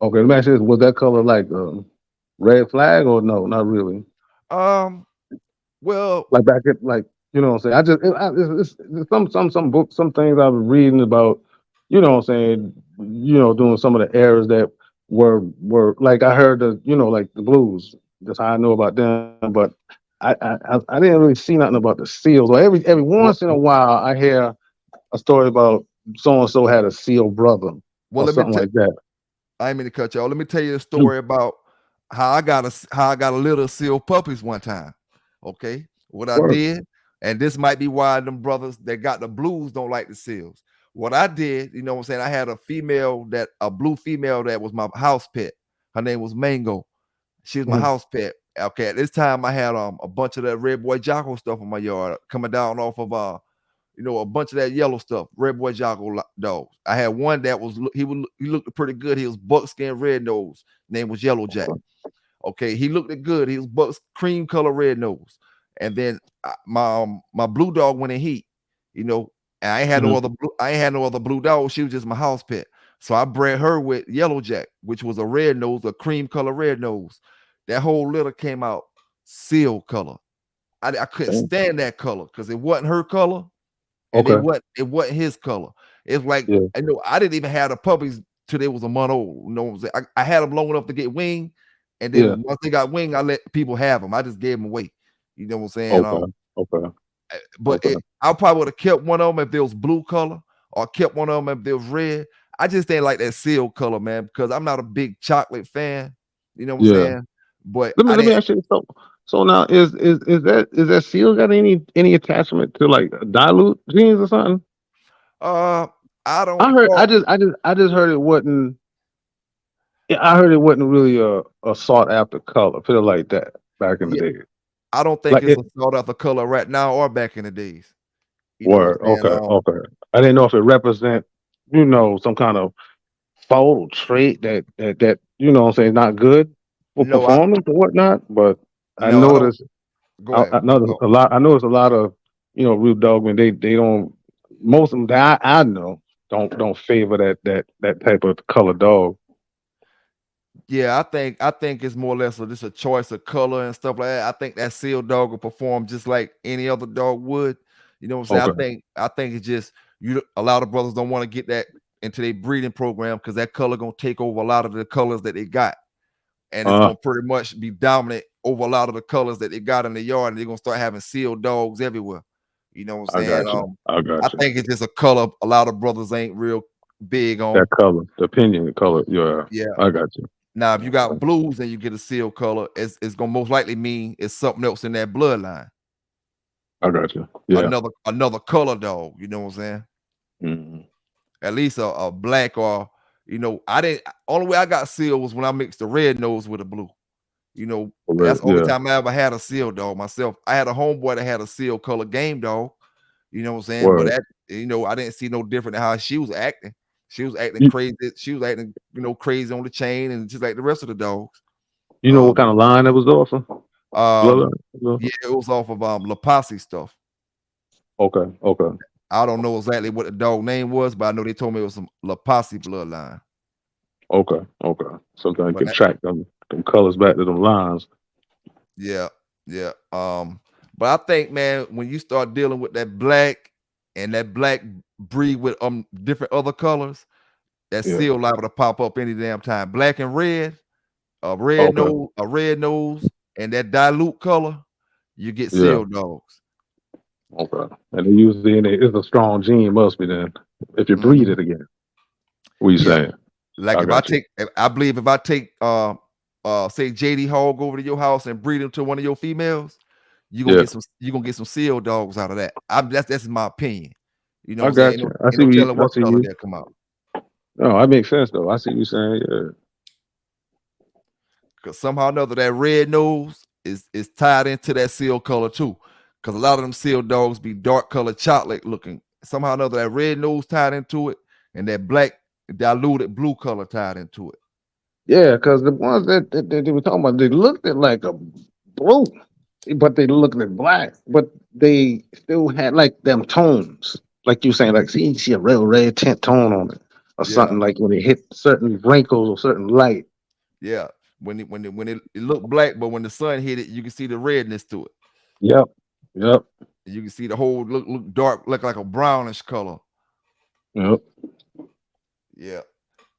Okay. Let me ask you this: was that color like red flag or no? Not really. Um, well, Like back at like what I'm saying. I just it's some books, some things I was reading about. What I'm saying. Doing some of the errors that were like I heard like the blues. That's how I know about them. But I didn't really see nothing about the seals. Or every well, once in a while I hear a story about so and so had a seal brother well, or let me something tell. like that. I ain't mean to cut you all. Let me tell you a story about how I got a little seal puppies one time. Okay, what I Word. did, and this might be why them brothers that got the blues don't like the seals. What I did, you know what I'm saying? I had a blue female that was my house pet. Her name was Mango. She was my Mhm. house pet. Okay, at this time I had a bunch of that red boy Jocko stuff in my yard coming down off of a bunch of that yellow stuff, red boy Jocko dogs. I had one that was he looked pretty good. He was buckskin red nose. Name was Yellow Jack. Okay, he looked it good. He was Buck's cream color red nose, and then my blue dog went in heat. You know, and I ain't had no Mhm. other I ain't had no other blue dog. She was just my house pet. So I bred her with Yellow Jack, which was a red nose, a cream color red nose. That whole litter came out seal color. I couldn't Damn. stand that color because it wasn't her color, and Okay. it wasn't his color. It's like Yeah. I know I didn't even have the puppies till they was a month old. You know what I'm saying? I had them long enough to get wing, and Yeah. then once they got wing, I let people have them. I just gave them away. You know what I'm saying? Okay. Okay. But Okay. I probably would have kept one of them if it was blue color, or kept one of them if it was red. I just didn't like that seal color, man, because I'm not a big chocolate fan. You know what I'm Yeah. saying? But Let me I let me didn't. ask you. So now is that seal got any attachment to like dilute genes or something? Uh, I I don't heard. fault. I just heard it wasn't. Yeah, I heard it wasn't really a sought after color. Put it like that back in the Yeah, day. I don't think Like it's it. a sought after color right now or back in the days. You know what Word. I'm saying? Okay. Okay. I didn't know if it represent some kind of fault or trait that what I'm saying not good for No, I performance or whatnot. But I no, I don't. noticed Go ahead. I noticed Go. a lot. I noticed a lot of root dogmen. They don't. Most of them that I know don't favor that type of color dog. Yeah, I think it's more or less just a choice of color and stuff like that. I think that seal dog will perform just like any other dog would. You know what I'm saying? Okay. I think it's just a lot of brothers don't want to get that into their breeding program because that color gonna take over a lot of the colors that they got. And it's Uh, gonna pretty much be dominant over a lot of the colors that they got in the yard, and they're gonna start having sealed dogs everywhere. You know what I'm I saying? got you. I I got you. think it's just a color a lot of brothers ain't real big That on. color, the opinion color. Yeah, Yeah. I got you. Now, if you got blues and you get a seal color, it's gonna most likely mean it's something else in that bloodline. I got you. Yeah. Another color dog. You know what I'm saying? Mm-hmm. At least a black or I didn't. Only way I got seal was when I mixed the red nose with a blue. You know, that's the only Yeah. time I ever had a seal dog myself. I had a homeboy that had a seal color game dog. You know what I'm saying? But Word. that I didn't see no different than how she was acting. She was acting You crazy. She was acting, crazy on the chain and just like the rest of the dogs. you know what Um, kind of line it was off of? um, Bloodline? yeah, it was off of La Posse stuff. Okay. Okay. I don't know exactly what the dog name was, but I know they told me it was some La Posse bloodline. Okay. Okay. Sometimes you But can track them colors back to them lines. yeah, yeah. But I think, man, when you start dealing with that black and that black breed with different other colors, that Yeah. seal liable to pop up any damn time. Black and red, Okay. a red nose, and that dilute color, you get Yeah. seal dogs. Okay. And they usually it's a strong gene, must be then. If you breed Mhm. it again. What you Yeah, saying? like I got you. I believe if I take say JD Hog over to your house and breed him to one of your females, Yeah. you gonna get some seal dogs out of that. That's my opinion. You know what I I'm saying? got you. I Ain't see no telling I what see color you. they'll come out. No, that makes sense though. I see you saying, yeah. Because somehow or another that red nose is tied into that seal color too. Because a lot of them seal dogs be dark colored chocolate looking. Somehow or another that red nose tied into it, and that black diluted blue color tied into it. Yeah, because the ones that they were talking about, they looked at like a blue, but they looked at black, but they still had like them tones. Like you saying, like see, you see a real red tint tone on it, or Yeah, something like when it hit certain wrinkles or certain light. yeah. It looked black, but when the sun hit it, you can see the redness to it. Yep, yep, You can see the whole look dark, look like a brownish color. yep. Yeah.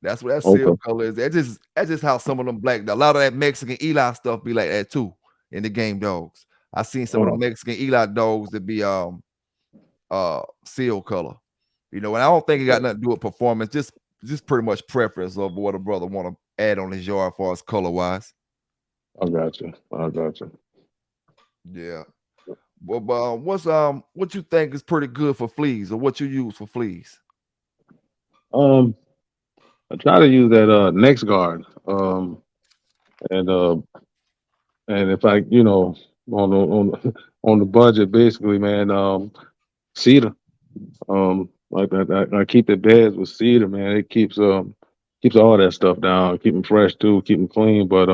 That's what that seal Okay, color is. That's just how some of them black. A lot of that Mexican Eli stuff be like that too in the game dogs. I seen some of the oh, Mexican Eli dogs that be seal color. And I don't think it got nothing to do with performance, just pretty much preference of what a brother want to add on his yard as far as color wise. I got you. I got you. Yeah. Well, but what you think is pretty good for fleas or what you use for fleas? Um, I try to use that next guard. And if I on the budget, basically, man, cedar. Like I keep the beds with cedar, man. It keeps all that stuff down, keep them fresh too, keep them clean. But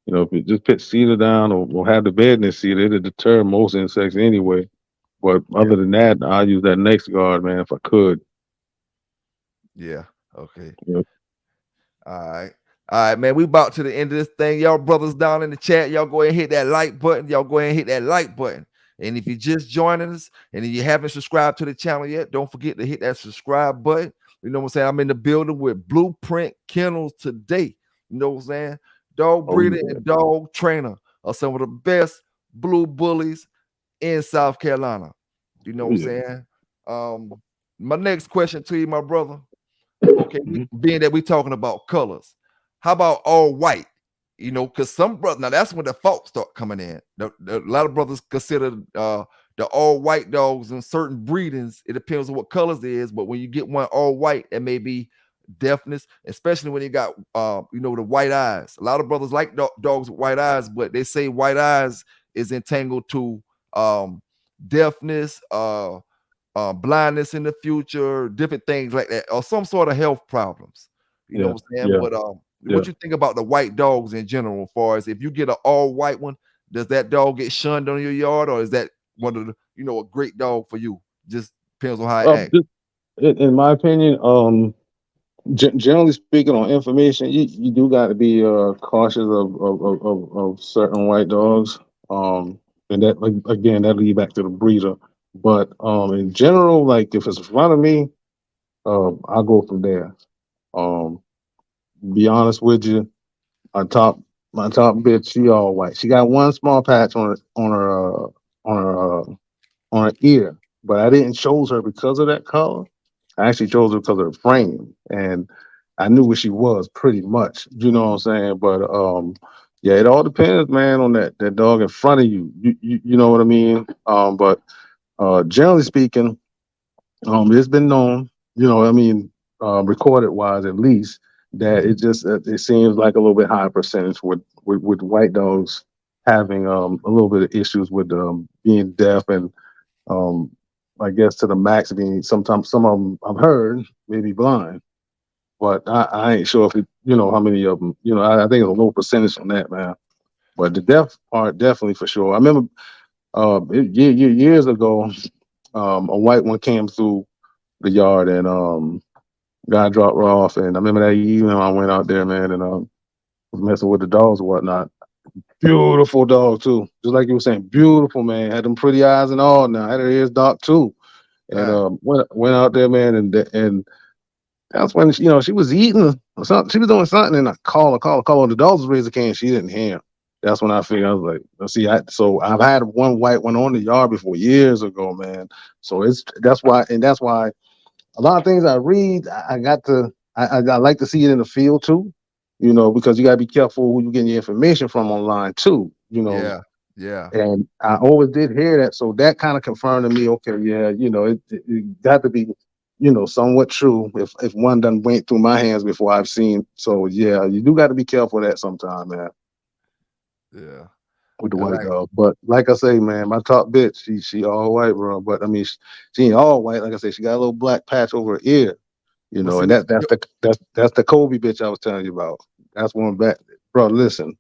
If you just put cedar down or have the bed in the cedar, it'll deter most insects anyway. But Yeah. other than that, I use that next guard, man, if I could. Yeah. Okay. You know. All right. All right, man. We about to the end of this thing. Y'all brothers down in the chat, y'all go ahead and hit that like button. Y'all go ahead and hit that like button. And if you're just joining us and if you haven't subscribed to the channel yet, don't forget to hit that subscribe button. You know what I'm saying? I'm in the building with Blueprint Kennels today. You know what I'm saying? Dog Oh breeder yeah. and dog trainer are some of the best blue bullies in South Carolina. You know Oh what I'm yeah. saying? My next question to you, my brother. Okay, Mhm. being that we're talking about colors, how about all white? You know, because some brothers now that's when the faults start coming in. A lot of brothers consider the all white dogs in certain breedings. It depends on what colors it is, but when you get one all white, it may be deafness, especially when you got the white eyes. A lot of brothers like dogs with white eyes, but they say white eyes is entangled to deafness, blindness in the future, different things like that, or some sort of health problems. You know Yeah. what I'm saying? Yeah. But Yeah. what you think about the white dogs in general? As far as if you get an all white one, does that dog get shunned on your yard, or is that one of the a great dog for you? Just depends on how it acts. Just in my opinion, generally speaking, on information, you do got to be cautious of certain white dogs. And that, like, again, that lead back to the breeder. But in general, like if it's in front of me, I'll go from there. Um, be honest with you, my top my top bitch, she all white. She got one small patch on her on her ear, but I didn't chose her because of that color. I actually chose her because of the frame, and I knew what she was pretty much. You know what I'm saying? But yeah, it all depends, man, on that dog in front of you. You know what I mean? But generally speaking, it's been known, I mean, recorded wise at least, that it seems like a little bit higher percentage with white dogs having a little bit of issues with being deaf and um, I guess to the max being sometimes some of them I've heard maybe blind, but I ain't sure if how many of them. I think it's a low percentage on that, man. But the deaf part definitely for sure. I remember years ago, a white one came through the yard and guy dropped her off, and I remember that evening I went out there, man, and was messing with the dogs and whatnot. Beautiful dog too, just like you were saying, beautiful man. Had them pretty eyes and all. Now had her ears dark too. And Uh, went out there, man, and that's when she was eating or something. She was doing something, and I call her. The dogs was raising a can. She didn't hear. That's when I figured I was like, let's see. So I've had one white one on the yard before years ago, man. So that's why a lot of things I read, I got to I like to see it in the field too, because you gotta be careful who you getting your information from online too, yeah, yeah, and I always did hear that, so that kind of confirmed to me. Okay, yeah, it got to be, somewhat true. If one done went through my hands before I've seen, so yeah, you do got to be careful of that sometime, man, yeah. with the I white like dog. But like I say, man, my top bitch, she all white, bro. But I mean, she ain't all white. Like I say, she got a little black patch over her ear, but see and that's the Kobe bitch I was telling you about. That's one back, bro. Listen,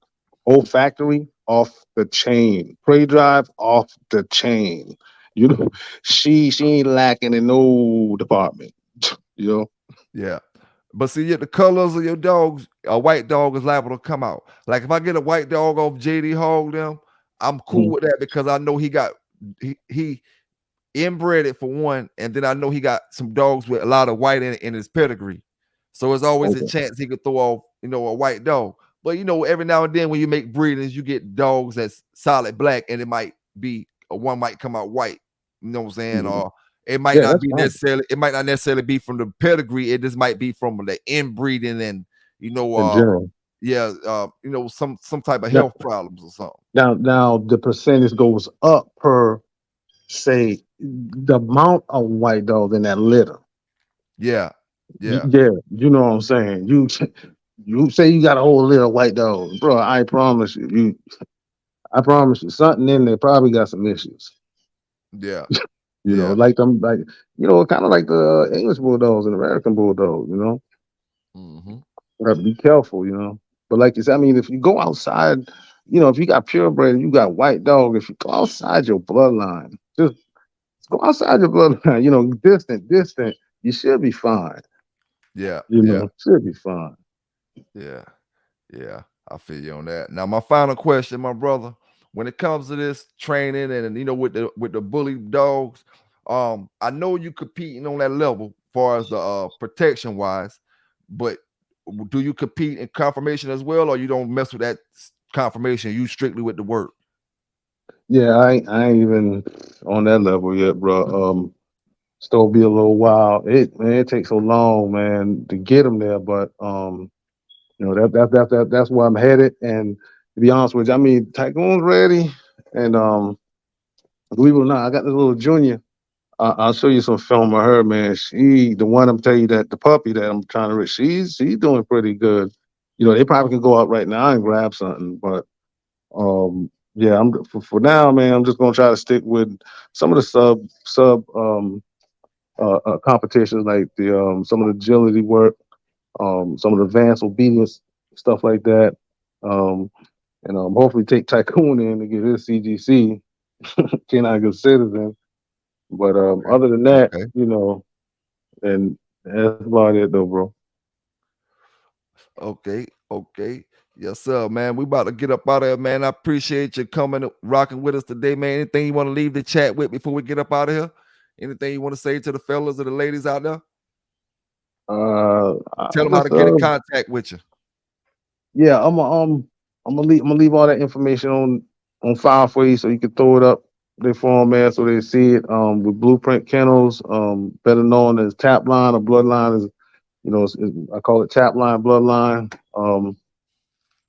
olfactory off the chain, prey drive off the chain. You know, she ain't lacking in no department. You know, yeah. But see, the colors of your dogs, a white dog is liable to come out. Like if I get a white dog off JD Hog, them, I'm cool Mhm. with that because I know he inbred it for one, and then I know he got some dogs with a lot of white in his pedigree. So it's always a Okay. chance he could throw off, a white dog. But every now and then when you make breedings, you get dogs that's solid black, and it might be one might come out white. You know what I'm saying? Mhm. Or it might Yeah, not that's be fine necessarily. It might not necessarily be from the pedigree. It just might be from the inbreeding and you know, in uh, general. yeah, some type of Now, health problems or something. now the percentage goes up per say the amount of white dogs in that litter. Yeah, yeah, Yeah, you know what I'm saying. You say you got a whole litter of white dogs, bro. I promise you, something in there probably got some issues. yeah, yeah. Like them, like kind of like the English bulldogs and American bulldogs. Hmm. Got to be careful. But like you said, I mean, if you go outside, you know, if you got purebred, you got white dog. If you go outside your bloodline, just go outside your bloodline. You know, distant, you should be fine. Yeah, You yeah, know, should be fine. yeah, yeah. I feel you on that. Now, my final question, my brother, when it comes to this training and with the bully dogs, I know you competing on that level as far as the protection wise, but do you compete in confirmation as well, or you don't mess with that confirmation? You strictly with the work. Yeah, I ain't even on that level yet, bro. Still be a little while. It takes so long, man, to get them there. But you know that's where I'm headed. And to be honest with you, I mean Tycoon's ready, and believe it or not, I got this little junior. I'll show you some film of her, man. The one I'm telling you that the puppy that I'm trying to reach, she's doing pretty good. You know, they probably can go out right now and grab something, but yeah, I'm for now, man. I'm just gonna try to stick with some of the sub competitions, like the some of the agility work, some of the advanced obedience stuff like that, um, and hopefully take Tycoon in to get his CGC, canine good citizen. But Okay. other than that, Okay. you know, and that's about it, though, bro. Okay. Okay. Yes, sir, man. We about to get up out of here, man. I appreciate you coming, rocking with us today, man. Anything you want to leave the chat with before we get up out of here? Anything you want to say to the fellas or the ladies out there? Tell I them how just to get in contact with you. yeah, I'm gonna leave all that information on file for you so you can throw it up their phone, man, so they see it. With Blueprint Kennels, better known as Tap Line or Bloodline, is you know, I call it Tap Line Bloodline.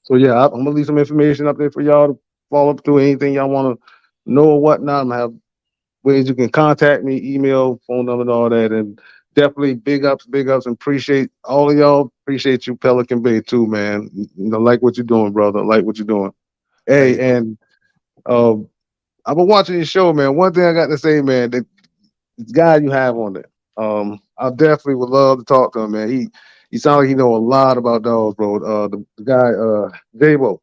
So yeah, I'm gonna leave some information up there for y'all to follow up to anything y'all want to know or whatnot. I'm gonna have ways you can contact me, email, phone number, and all that. And definitely big ups, and appreciate all of y'all. Appreciate you, Pelican Bay, too, man. You know, like what you're doing, brother. Like what you're doing. Hey, Hey, and uh, I've been watching your show, man. One thing I got to say, man, the guy you have on there, I definitely would love to talk to him, man. He sounds like he know a lot about dogs, bro. The guy, Jabo.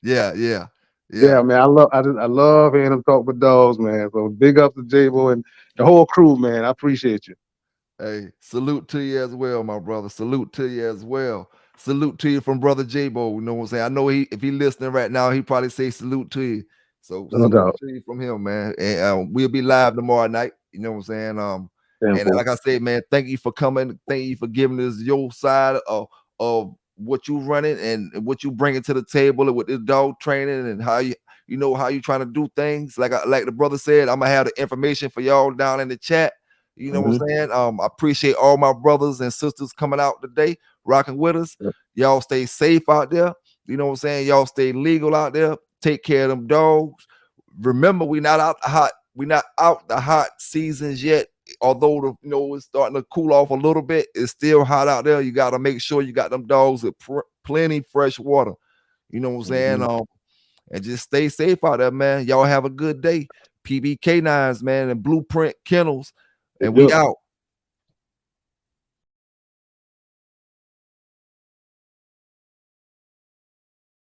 yeah, yeah, yeah. Yeah, man, I love hearing him talk with dogs, man. So big up to Jabo and the whole crew, man. I appreciate you. Hey, salute to you as well, my brother. Salute to you as well. Salute to you from brother J-Bo. You know what I'm saying? I know if he listening right now, he probably say salute to you. So No salute doubt. to you from him, man. And we'll be live tomorrow night. You know what I'm saying? And Tenfold. like I said, man, thank you for coming. Thank you for giving us your side of what you running and what you bringing to the table and with this dog training and how you know how you trying to do things. Like the brother said, I'm gonna have the information for y'all down in the chat. You know what Hmm. I'm saying? I appreciate all my brothers and sisters coming out today, rocking with us. Yep. Y'all stay safe out there. You know what I'm saying? Y'all stay legal out there. Take care of them dogs. Remember, we not out the hot seasons yet. Although it's starting to cool off a little bit, it's still hot out there. You got to make sure you got them dogs with plenty fresh water. You know what I'm saying? Hmm. And just stay safe out there, man. Y'all have a good day. PBK9s, man, and Blueprint Kennels. Hey, And we Joe. out.